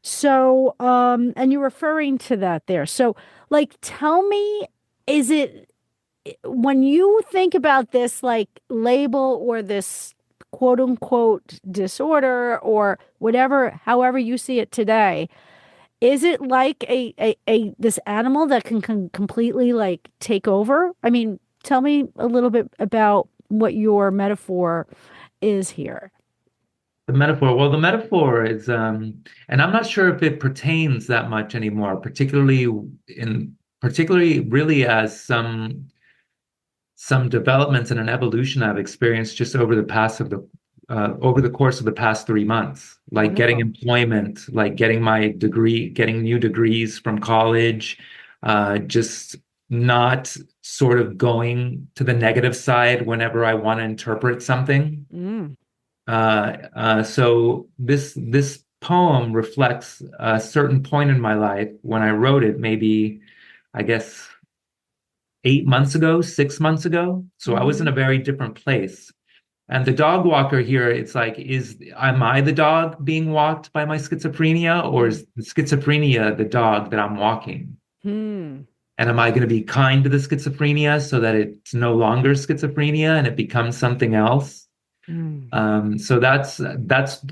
So, and you're referring to that there. So, like, tell me, is it when you think about this, like, label or this quote unquote disorder or whatever, however you see it today, is it like a this animal that can completely like take over? I mean, tell me a little bit about what your metaphor is here. The metaphor is, and I'm not sure if it pertains that much anymore, particularly really as some developments and an evolution I've experienced just over the course of the past 3 months, like getting Wonderful. employment, like getting my degree, getting new degrees from college, just not sort of going to the negative side whenever I want to interpret something. Mm. So this poem reflects a certain point in my life when I wrote it, maybe I guess 8 months ago, 6 months ago. So I was in Hmm. a very different place. And the dog walker here, it's like, am I the dog being walked by my schizophrenia, or is the schizophrenia the dog that I'm walking? Hmm. And am I going to be kind to the schizophrenia so that it's no longer schizophrenia and it becomes something else? Hmm. So that's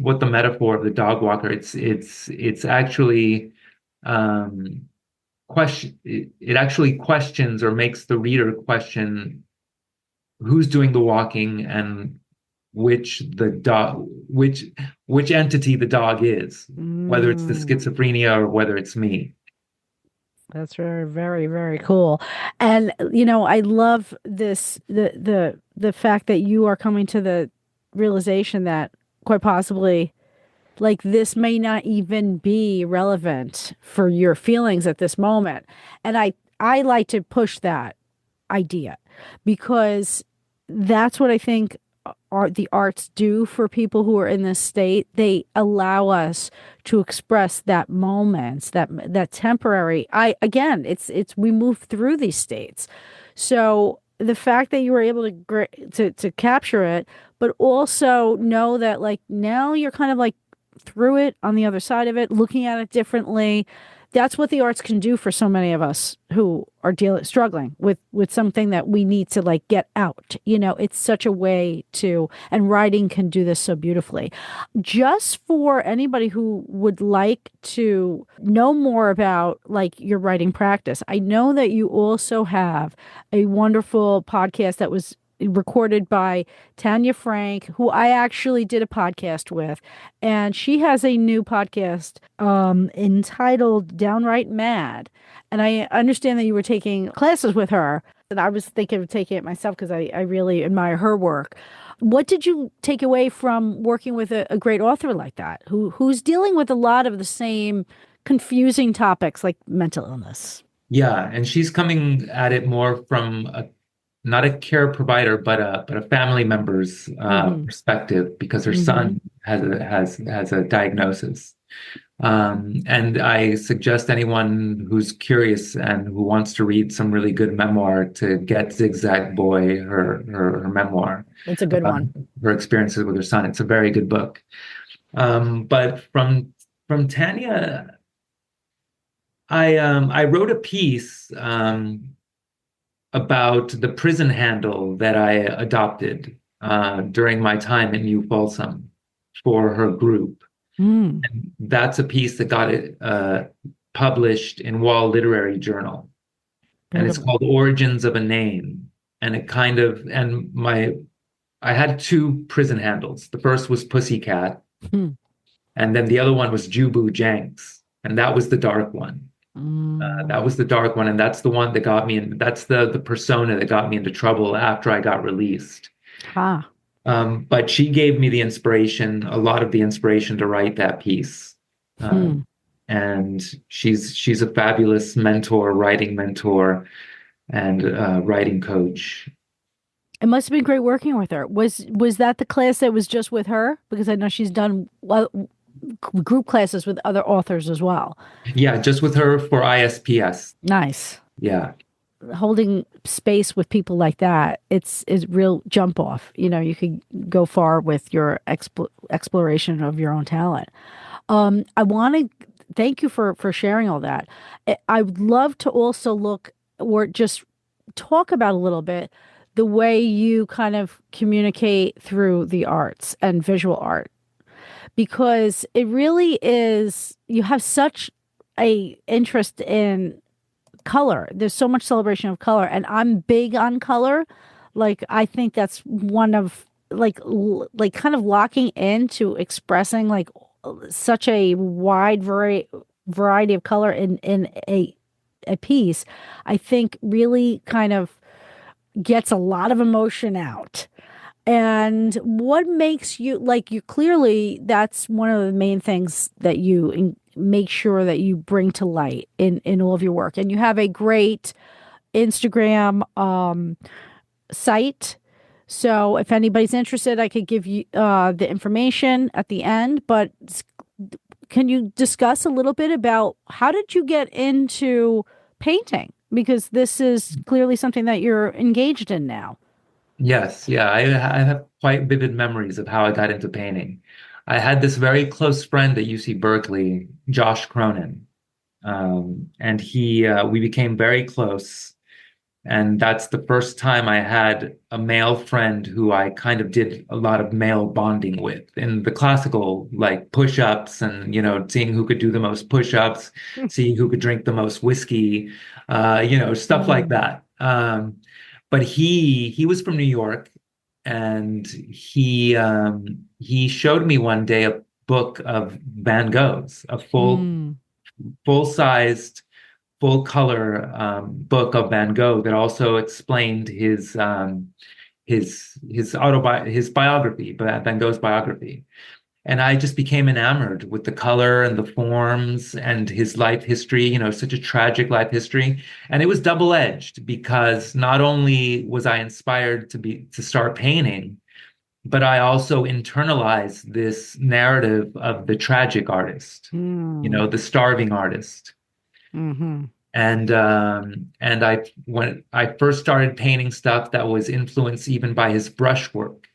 what the metaphor of the dog walker. It's actually it actually questions or makes the reader question who's doing the walking and which the dog which entity the dog is, whether it's the Hmm. schizophrenia or whether it's me. That's very, very, very cool. And I love this the fact that you are coming to the realization that quite possibly like this may not even be relevant for your feelings at this moment. And I like to push that idea because that's what I think the arts do for people who are in this state. They allow us to express that moments, that temporary. I again, it's we move through these states. So the fact that you were able to capture it, but also know that like now you're kind of like through it on the other side of it, looking at it differently. That's what the arts can do for so many of us who are struggling with something that we need to like get out. It's such a way to, and writing can do this so beautifully. Just for anybody who would like to know more about like your writing practice, I know that you also have a wonderful podcast that was recorded by Tanya Frank, who I actually did a podcast with. And she has a new podcast entitled Downright Mad. And I understand that you were taking classes with her. And I was thinking of taking it myself because I really admire her work. What did you take away from working with a great author like that, who's dealing with a lot of the same confusing topics like mental illness? Yeah, and she's coming at it more from not a care provider, but a family member's perspective, because her son has a diagnosis. And I suggest anyone who's curious and who wants to read some really good memoir to get Zigzag Boy, her memoir. It's a good one. Her experiences with her son. It's a very good book. But from Tanya, I wrote a piece about the prison handle that I adopted during my time in New Folsom for her group. And that's a piece that got it published in Wall Literary Journal. And it's called Origins of a Name. And I had two prison handles. The first was Pussycat, and then the other one was Jubu Jenks. And that was the dark one. That was the dark one, and that's the one that got me in. That's the persona that got me into trouble after I got released. But she gave me the inspiration, a lot of the inspiration to write that piece. And she's a fabulous mentor, writing mentor, and writing coach. It must have been great working with her. Was that the class that was just with her? Because I know she's done group classes with other authors as well. Yeah, just with her for ISPS. Nice. Yeah. Holding space with people like that, it's real jump off. You could go far with your exploration of your own talent. I want to thank you for sharing all that. I would love to also look or just talk about a little bit the way you kind of communicate through the arts and visual art, because it really is, you have such a interest in color. There's so much celebration of color, and I'm big on color. Like I think that's one of like kind of locking into expressing like such a wide variety of color in a piece. I think really kind of gets a lot of emotion out. And what makes you like, you clearly, that's one of the main things that you make sure that you bring to light in all of your work. And you have a great Instagram site. So if anybody's interested, I could give you the information at the end. But can you discuss a little bit about how did you get into painting? Because this is clearly something that you're engaged in now. Yes, yeah, I have quite vivid memories of how I got into painting. I had this very close friend at UC Berkeley, Josh Cronin, and we became very close. And that's the first time I had a male friend who I kind of did a lot of male bonding with in the classical, like push-ups and, seeing who could do the most push-ups, seeing who could drink the most whiskey, stuff like that. But he was from New York, and he showed me one day a book of Van Goghs, a full-sized full color book of Van Gogh that also explained his biography, Van Gogh's biography. And I just became enamored with the color and the forms and his life history, such a tragic life history. And it was double-edged because not only was I inspired to start painting, but I also internalized this narrative of the tragic artist, the starving artist. Mm-hmm. And when I first started painting stuff that was influenced even by his brushwork.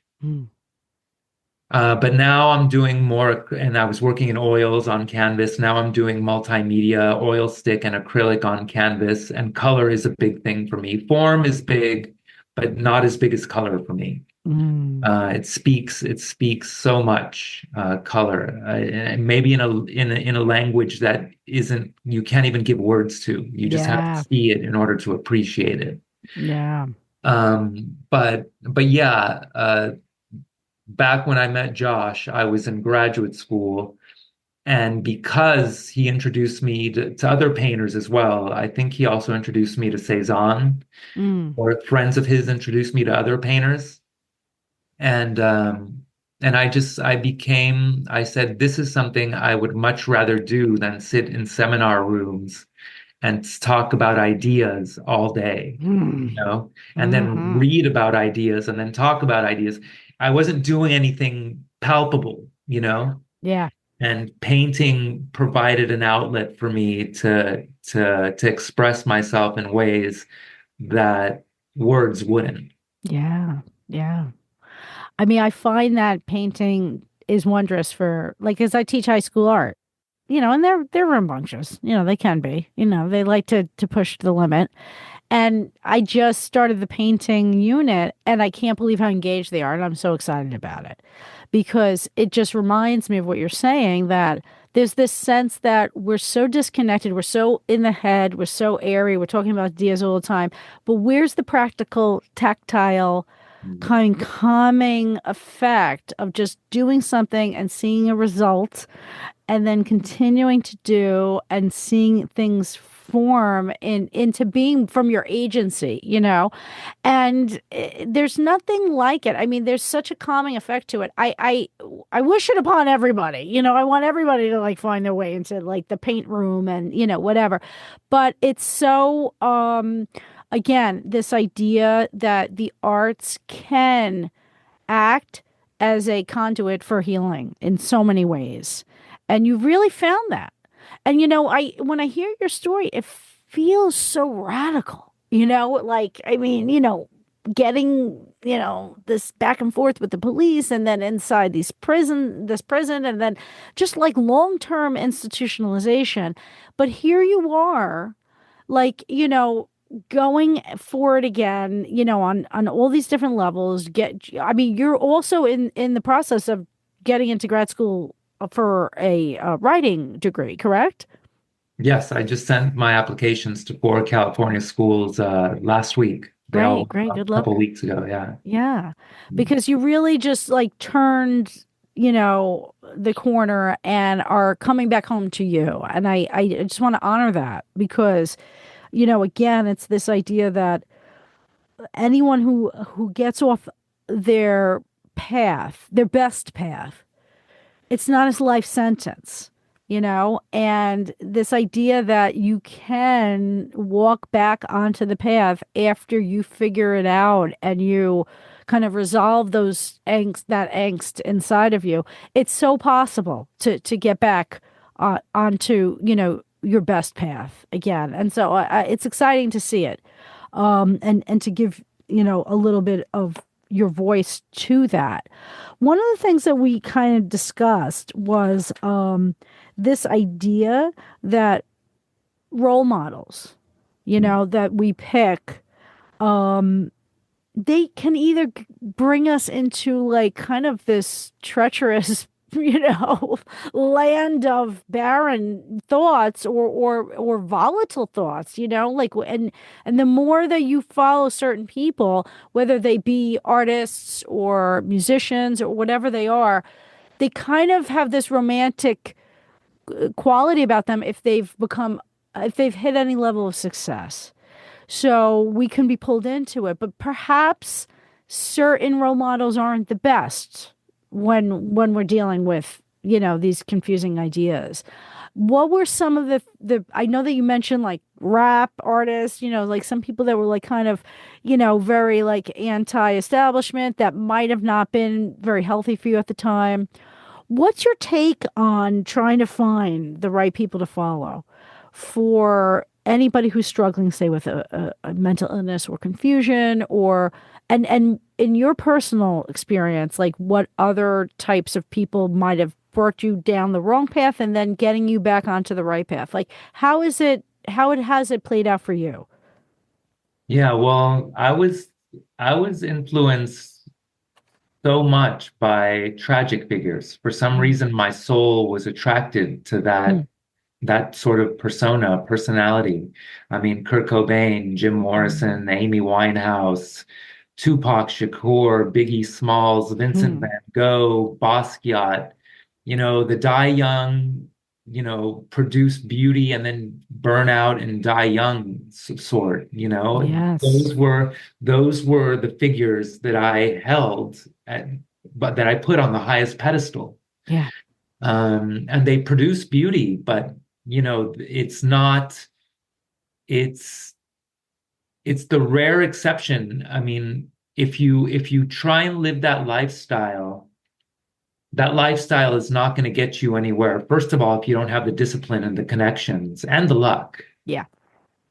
But now I'm doing more, and I was working in oils on canvas. Now I'm doing multimedia, oil stick and acrylic on canvas, and color is a big thing for me. Form is big, but not as big as color for me. It speaks so much, color, and maybe in a language that you can't even give words to. You just have to see it in order to appreciate it. Yeah. But yeah, back when I met Josh, I was in graduate school, and because he introduced me to other painters as well, I think he also introduced me to Cezanne, or friends of his introduced me to other painters. And I said, this is something I would much rather do than sit in seminar rooms and talk about ideas all day, and then read about ideas and then talk about ideas. I wasn't doing anything palpable, Yeah. and painting provided an outlet for me to express myself in ways that words wouldn't. Yeah. Yeah. I mean, I find that painting is wondrous for, like, as I teach high school art, and they're rambunctious, they can be, they like to push the limit. And I just started the painting unit, and I can't believe how engaged they are. And I'm so excited about it because it just reminds me of what you're saying, that there's this sense that we're so disconnected. We're so in the head. We're so airy. We're talking about ideas all the time. But where's the practical, tactile, kind of calming effect of just doing something and seeing a result, and then continuing to do and seeing things form into being from your agency, and there's nothing like it. I mean, there's such a calming effect to it. I wish it upon everybody. I want everybody to like find their way into like the paint room and whatever. But it's so again, this idea that the arts can act as a conduit for healing in so many ways. And you really found that. And when I hear your story, it feels so radical, like, I mean, getting, this back and forth with the police, and then inside this prison, and then just like long-term institutionalization. But here you are, like, going for it again, on all these different levels. I mean, you're also in the process of getting into grad school for a writing degree, correct? Yes, I just sent my applications to 4 California schools last week. Great. Good A luck. couple weeks ago, yeah. Yeah, because you really just like turned, the corner and are coming back home to you. And I just want to honor that because, again, it's this idea that anyone who gets off their path, their best path, it's not his life sentence, and this idea that you can walk back onto the path after you figure it out and you kind of resolve that angst inside of you. It's so possible to get back onto, your best path again. And so it's exciting to see it, and to give, a little bit of your voice to that. One of the things that we kind of discussed was this idea that role models, that we pick, they can either bring us into like kind of this treacherous, land of barren thoughts or volatile thoughts, like, and the more that you follow certain people, whether they be artists or musicians or whatever they are, they kind of have this romantic quality about them if they've become if they've hit any level of success. So we can be pulled into it, but perhaps certain role models aren't the best when we're dealing with, these confusing ideas. What were some of the I know that you mentioned like rap artists, like some people that were like kind of, very like anti-establishment that might have not been very healthy for you at the time. What's your take on trying to find the right people to follow for anybody who's struggling, say, with a mental illness or confusion, or and in your personal experience, like what other types of people might have brought you down the wrong path and then getting you back onto the right path? Like how it has it played out for you? Yeah, well, I was influenced so much by tragic figures. For some Mm, reason, my soul was attracted to mm, that sort of personality. I mean, Kurt Cobain, Jim mm, Morrison, Amy Winehouse, Tupac Shakur, Biggie Smalls, Vincent mm. van Gogh, Basquiat, the die young, produce beauty and then burn out and die young sort, Yes. those were the figures that I held but that I put on the highest pedestal. Yeah. And they produce beauty, but it's not, it's it's the rare exception. I mean, if you try and live that lifestyle is not going to get you anywhere. First of all, if you don't have the discipline and the connections and the luck Yeah.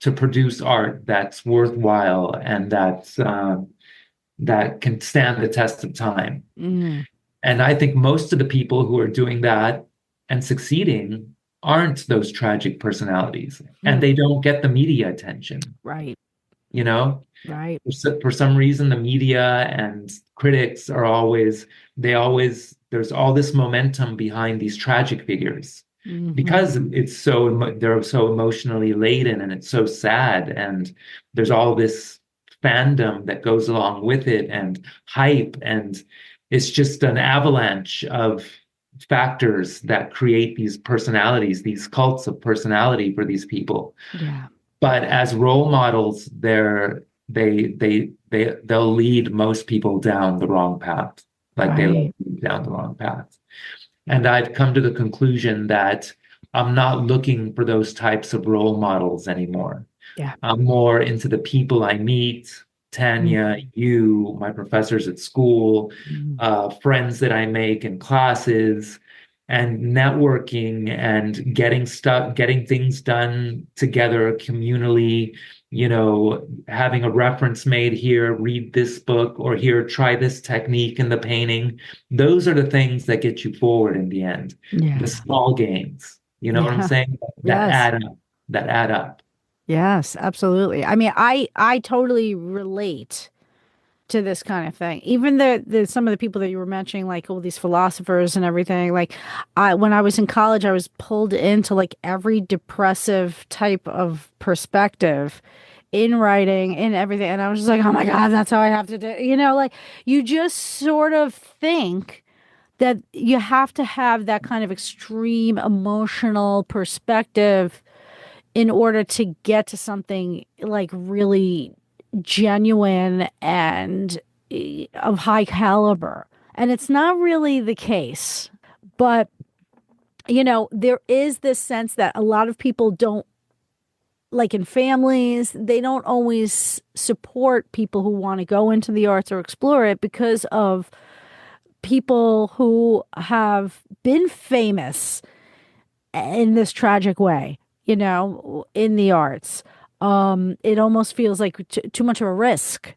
to produce art that's worthwhile and that can stand the test of time. Mm, And I think most of the people who are doing that and succeeding aren't those tragic personalities, and mm. they don't get the media attention, Right. you know? Right. For some reason, the media and critics there's all this momentum behind these tragic figures Hmm. because they're so emotionally laden and it's so sad. And there's all this fandom that goes along with it and hype. And it's just an avalanche of factors that create these personalities, these cults of personality for these people. Yeah. But as role models, they'll lead most people down the wrong path. Like they Right. lead down the wrong path. And I've come to the conclusion that I'm not looking for those types of role models anymore. Yeah. I'm more into the people I meet, Tanya, Mhm. you, my professors at school, Mhm. friends that I make in classes, and networking and getting things done together communally, having a reference made here, read this book, or here, try this technique in the painting. Those are the things that get you forward in the end. The Yeah. small gains, you know what I'm Yeah. saying? That Yes. add up, that add up. Yes, absolutely. I mean, I totally relate to this kind of thing. Even the some of the people that you were mentioning, like all these philosophers and everything, like when I was in college, I was pulled into like every depressive type of perspective in writing, in everything. And I was just like, oh my God, that's how I have to do, like you just sort of think that you have to have that kind of extreme emotional perspective in order to get to something like really genuine and of high caliber. And it's not really the case. But, there is this sense that a lot of people don't, like in families, they don't always support people who want to go into the arts or explore it because of people who have been famous in this tragic way, in the arts. It almost feels like too much of a risk,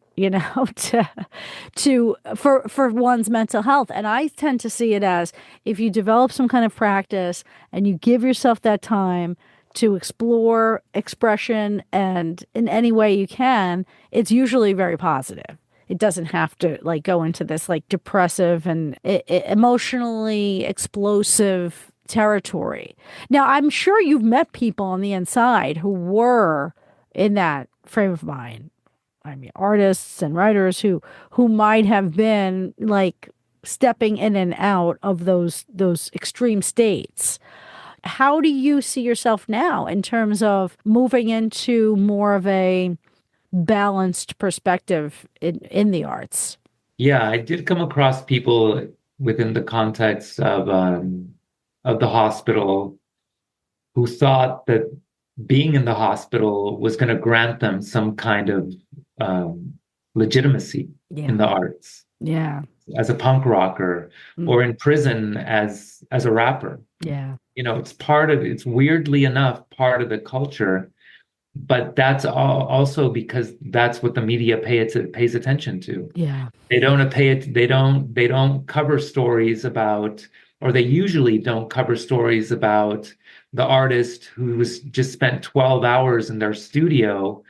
for one's mental health. And I tend to see it as if you develop some kind of practice and you give yourself that time to explore expression and in any way you can, it's usually very positive. It doesn't have to like go into this like depressive and emotionally explosive territory. Now, I'm sure you've met people on the inside who were in that frame of mind. I mean, artists and writers who might have been like stepping in and out of those extreme states. how do you see yourself now in terms of moving into more of a balanced perspective in the arts? Yeah, I did come across people within the context of the hospital who thought that being in the hospital was going to grant them some kind of um, legitimacy in Yeah. the arts Yeah. as a punk rocker or in prison as a rapper. Yeah. It's weirdly enough part of the culture, but that's also because that's what the media pays attention to. Yeah. They don't pay it. They don't cover stories about, or they usually don't cover stories about the artist who was just spent 12 hours in their studio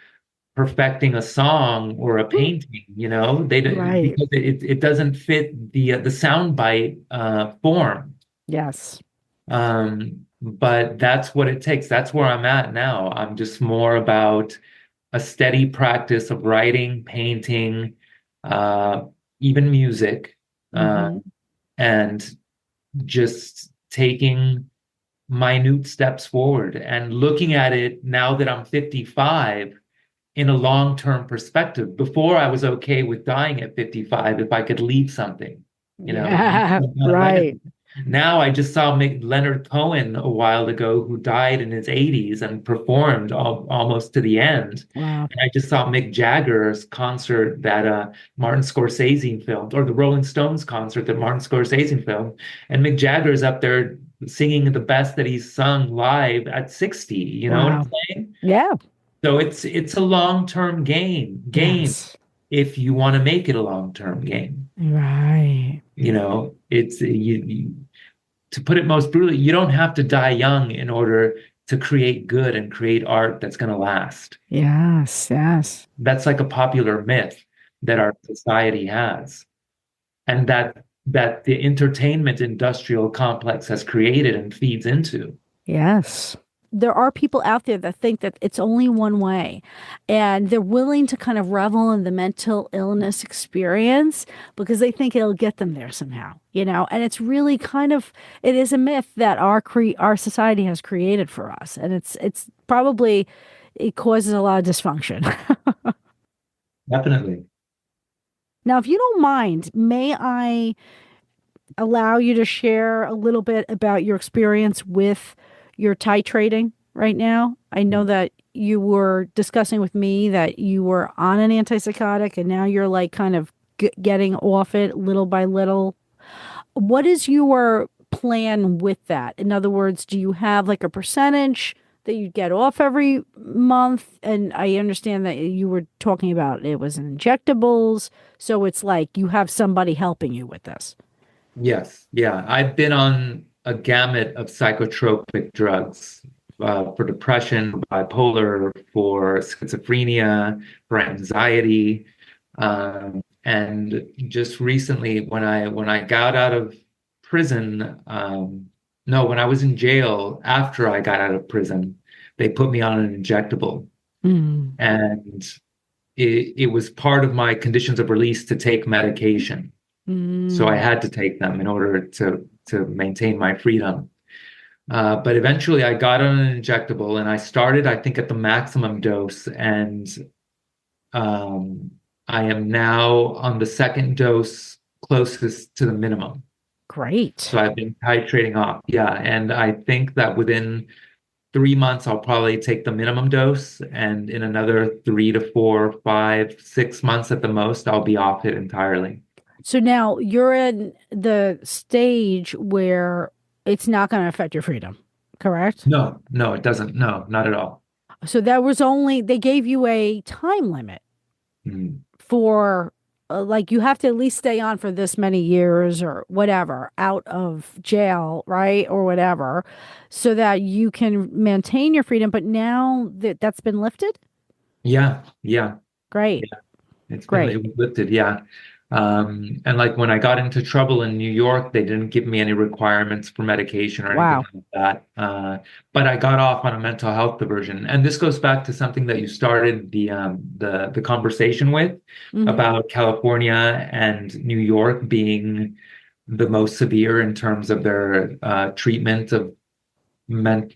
perfecting a song or a painting. Right. Because it doesn't fit the soundbite form. Yes. But that's what it takes. That's where I'm at now. I'm just more about a steady practice of writing, painting, uh, even music, Hmm. and just taking minute steps forward and looking at it now that I'm 55 in a long-term perspective. Before I was okay with dying at 55 if I could leave something, Yeah. a Right. legacy. Now I just saw Leonard Cohen a while ago, who died in his 80s and performed almost to the end. Wow. And I just saw Mick Jagger's concert that Martin Scorsese filmed, or the Rolling Stones concert that Martin Scorsese filmed. And Mick Jagger's up there singing the best that he's sung live at 60. You know what I'm Wow. saying? Yeah. So it's a long-term game Yes. if you want to make it a long-term game. Right. It's to put it most brutally, you don't have to die young in order to create good and create art that's going to last. Yes. Yes. That's like a popular myth that our society has, and that the entertainment industrial complex has created and feeds into. Yes. There are people out there that think that it's only one way, and they're willing to kind of revel in the mental illness experience because they think it'll get them there somehow. And it's really it is a myth that our society has created for us, and it's probably it causes a lot of dysfunction. Definitely. Now, if you don't mind, may I allow you to share a little bit about your experience with your titrating right now? I know that you were discussing with me that you were on an antipsychotic and now you're like kind of getting off it little by little. What is your plan with that? In other words, do you have like a percentage that you get off every month? And I understand that you were talking about it was injectables. So it's like you have somebody helping you with this. Yes. Yeah. I've been on a gamut of psychotropic drugs for depression, bipolar, for schizophrenia, for anxiety. And just recently, when I got out of prison, no, when I was in jail after I got out of prison, they put me on an injectable. Mm. And it was part of my conditions of release to take medication. So I Mm. had to take them in order to maintain my freedom. But eventually I got on an injectable and I started, I think, at the maximum dose. And um, I am now on the second dose closest to the minimum. Great. So I've been titrating off. Yeah. And I think that within 3 months, I'll probably take the minimum dose. And in another 3 to 4, 5, 6 months at the most, I'll be off it entirely. So now you're in the stage where it's not going to affect your freedom, correct? No, no, it doesn't. No, not at all. So they gave you a time limit Mm. for like you have to at least stay on for this many years or whatever out of jail, right? Or whatever, so that you can maintain your freedom. But now that that's been lifted, Yeah, yeah, great, yeah. It great. was lifted, yeah. And like when I got into trouble in New York, they didn't give me any requirements for medication or anything Wow. like that. But I got off on a mental health diversion. And this goes back to something that you started the conversation with Hmm. about California and New York being the most severe in terms of their treatment of men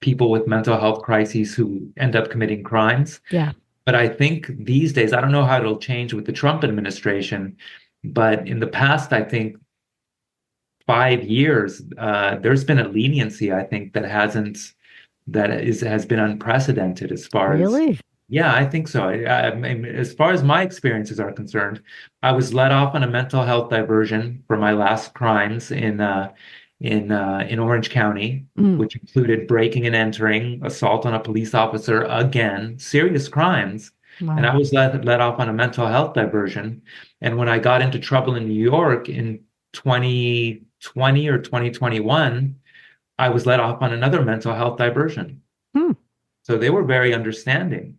people with mental health crises who end up committing crimes. Yeah. But I think these days, I don't know how it'll change with the Trump administration, but in the past, I think 5 years, there's been a leniency, I think, has been unprecedented as far as, Really? yeah, I think so. I mean, as far as my experiences are concerned, I was let off on a mental health diversion for my last crimes in Orange County, Mm. which included breaking and entering, assault on a police officer, again, serious crimes. And I Wow. was let off on a mental health diversion. And when I got into trouble in New York in 2020 or 2021, I was let off on another mental health diversion. Hmm. So they were very understanding.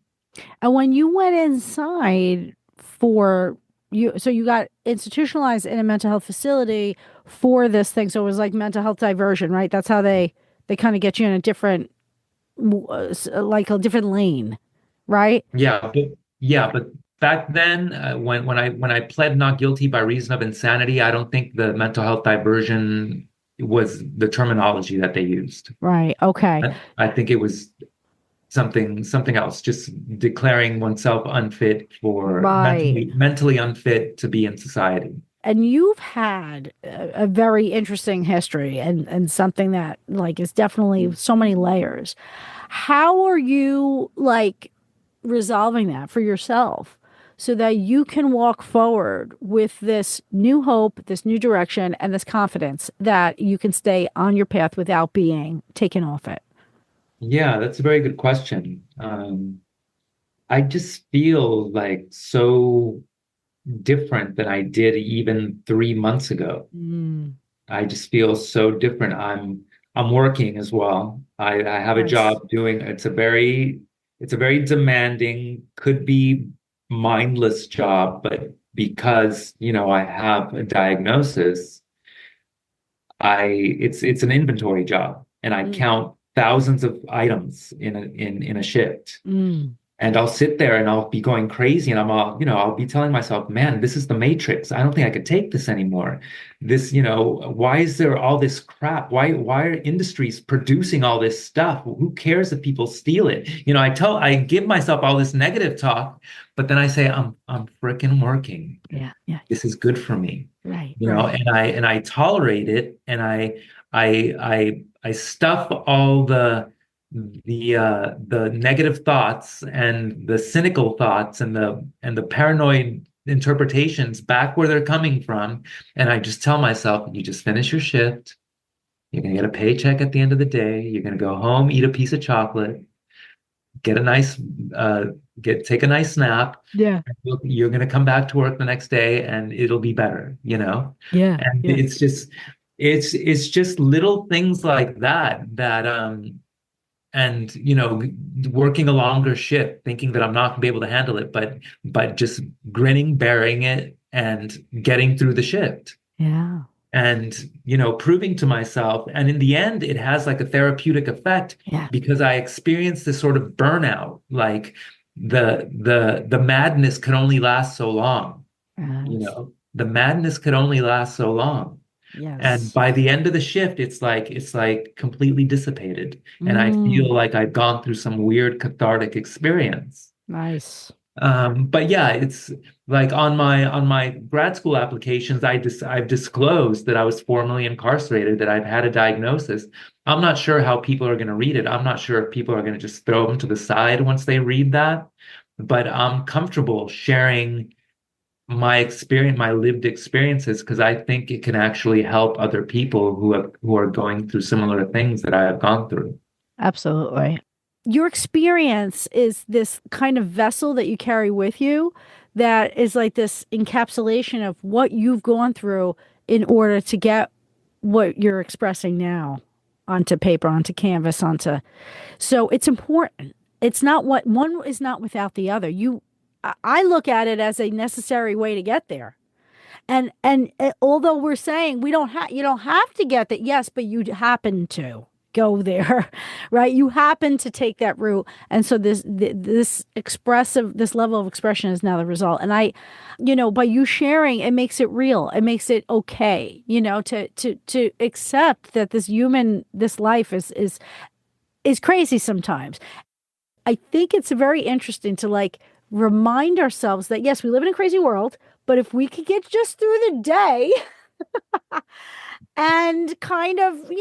And when you went inside for you, so you got institutionalized in a mental health facility for this thing. So it was like mental health diversion, right? That's how they kind of get you in a different, like a different lane, right? Yeah, but back then, when I pled not guilty by reason of insanity, I don't think the mental health diversion was the terminology that they used. Right. Okay. I think it was something else, just declaring oneself unfit for Right. mentally unfit to be in society. And you've had a very interesting history and something that like is definitely so many layers. How are you like resolving that for yourself so that you can walk forward with this new hope, this new direction, and this confidence that you can stay on your path without being taken off it? Yeah, that's a very good question. I just feel like so different than I did even 3 months ago. Mm, I just feel so different. I'm working as well. I have a nice. job doing it's a very demanding, could be mindless job, but because, I have a diagnosis, it's an inventory job and I Mm, count thousands of items in a shift. mm, And I'll sit there and I'll be going crazy and I'll be telling myself, man, this is the Matrix. I don't think I could take this anymore. Why is there all this crap? Why are industries producing all this stuff? Who cares if people steal it? I give myself all this negative talk, but then I say, I'm freaking working. yeah, yeah. This is good for me. Right, right. And I tolerate it and I stuff all the negative thoughts and the cynical thoughts and the paranoid interpretations back where they're coming from. And I just tell myself, you just finish your shift. You're gonna get a paycheck at the end of the day. You're gonna go home, eat a piece of chocolate, get a nice take a nice nap. Yeah, You're gonna come back to work the next day and it'll be better. yeah, And yeah. it's just little things like that and working a longer shift thinking that I'm not going to be able to handle it, but just grinning, bearing it and getting through the shift Yeah. and proving to myself, and in the end it has like a therapeutic effect Yeah. because I experienced this sort of burnout, like the madness can only last so long. Yes. The madness could only last so long. And Yes. by the end of the shift, it's like completely dissipated. And I Mm, feel like I've gone through some weird cathartic experience. nice. But yeah, it's like on my grad school applications, I've disclosed that I was formerly incarcerated, that I've had a diagnosis. I'm not sure how people are going to read it. I'm not sure if people are going to just throw them to the side once they read that. But I'm comfortable sharing my experience, my lived experiences, because I think it can actually help other people who are going through similar things that I have gone through. Absolutely. Your experience is this kind of vessel that you carry with you that is like this encapsulation of what you've gone through in order to get what you're expressing now onto paper, onto canvas, onto. So it's important. It's not what one is not without the other. I look at it as a necessary way to get there. And although we're saying we don't have, you don't have to get that, yes, but you happen to go there, right? You happen to take that route. And so this level of expression is now the result. And by you sharing, it makes it real. It makes it okay, to accept that this life is crazy sometimes. I think it's very interesting to remind ourselves that yes, we live in a crazy world, but if we could get just through the day and kind of,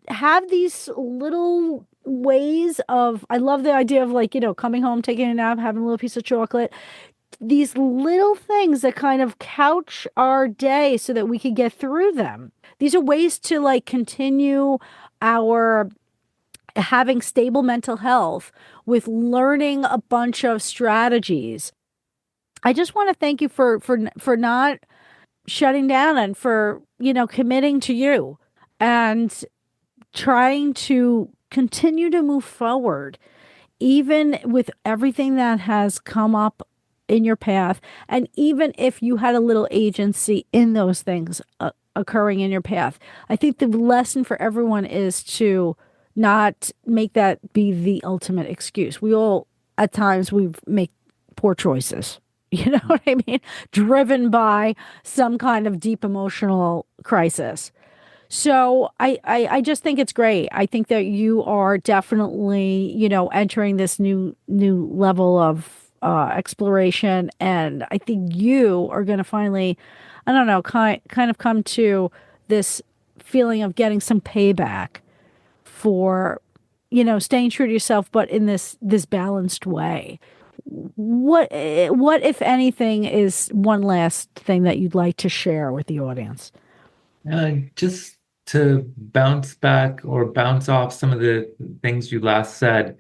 have these little ways of, I love the idea of coming home, taking a nap, having a little piece of chocolate, these little things that kind of couch our day so that we could get through them. These are ways to continue our having stable mental health with learning a bunch of strategies. I just want to thank you for not shutting down and for, committing to you and trying to continue to move forward, even with everything that has come up in your path. And even if you had a little agency in those things occurring in your path, I think the lesson for everyone is to not make that be the ultimate excuse. We all, at times, we make poor choices. You know what I mean? Driven by some kind of deep emotional crisis. So I just think it's great. I think that you are definitely, entering this new level of exploration. And I think you are going to finally, I don't know, kind of come to this feeling of getting some payback for, staying true to yourself, but in this balanced way. What if anything is one last thing that you'd like to share with the audience? Just to bounce back or bounce off some of the things you last said,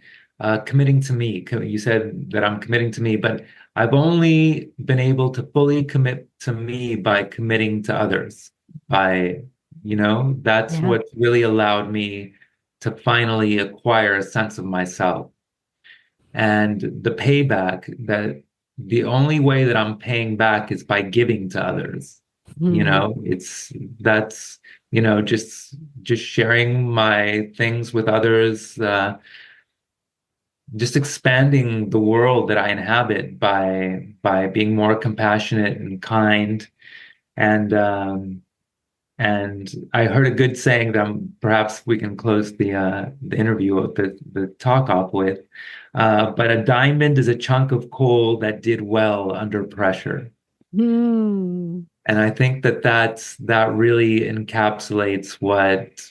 committing to me. You said that I'm committing to me, but I've only been able to fully commit to me by committing to others. That's Yeah. what really allowed me to finally acquire a sense of myself. And the payback, that the only way that I'm paying back is by giving to others. That's just sharing my things with others, just expanding the world that I inhabit by being more compassionate and kind. And I heard a good saying that perhaps we can close the interview of the talk off with. But a diamond is a chunk of coal that did well under pressure. Hmm. And I think that really encapsulates what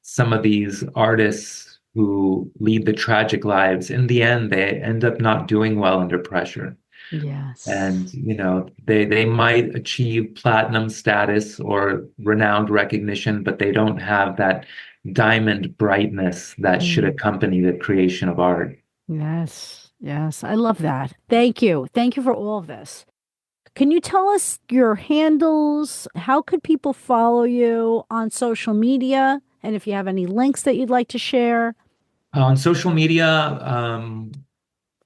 some of these artists who lead the tragic lives, in the end, they end up not doing well under pressure. Yes. And they might achieve platinum status or renowned recognition, but they don't have that diamond brightness that should Mm. accompany the creation of art. Yes. Yes. I love that. Thank you. Thank you for all of this. Can you tell us your handles? How could people follow you on social media? And if you have any links that you'd like to share? On social media,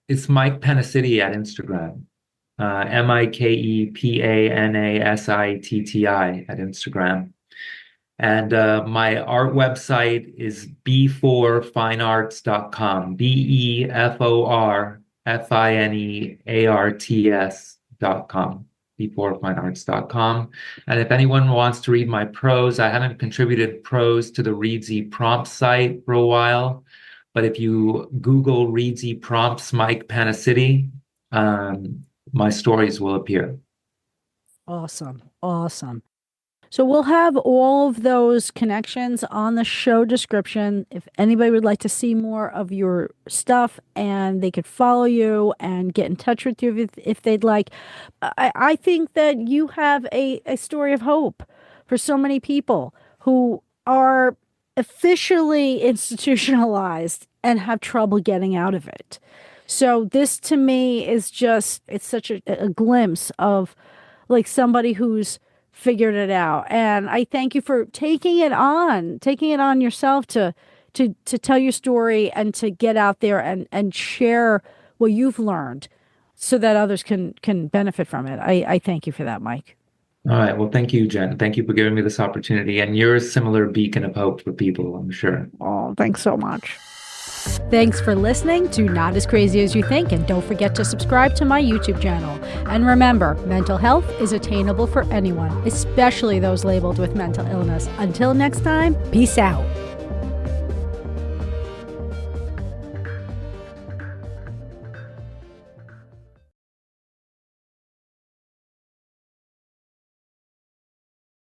it's Mike Panasitti at Instagram. MikePanasitti at Instagram. And my art website is beforfinearts.com, beforfinearts.com, beforfinearts.com. And if anyone wants to read my prose, I haven't contributed prose to the Readsy Prompts site for a while, but if you Google Readsy Prompts Mike Panasitti, my stories will appear. Awesome. Awesome. So we'll have all of those connections on the show description. If anybody would like to see more of your stuff and they could follow you and get in touch with you if they'd like. I think that you have a story of hope for so many people who are officially institutionalized and have trouble getting out of it. So this to me is it's such a glimpse of somebody who's figured it out. And I thank you for taking it on yourself to tell your story and to get out there and share what you've learned so that others can benefit from it. I thank you for that, Mike. All right. Well, thank you, Jen. Thank you for giving me this opportunity. And you're a similar beacon of hope for people, I'm sure. Oh, thanks so much. Thanks for listening to Not As Crazy As You Think, and don't forget to subscribe to my YouTube channel. And remember, mental health is attainable for anyone, especially those labeled with mental illness. Until next time, peace out.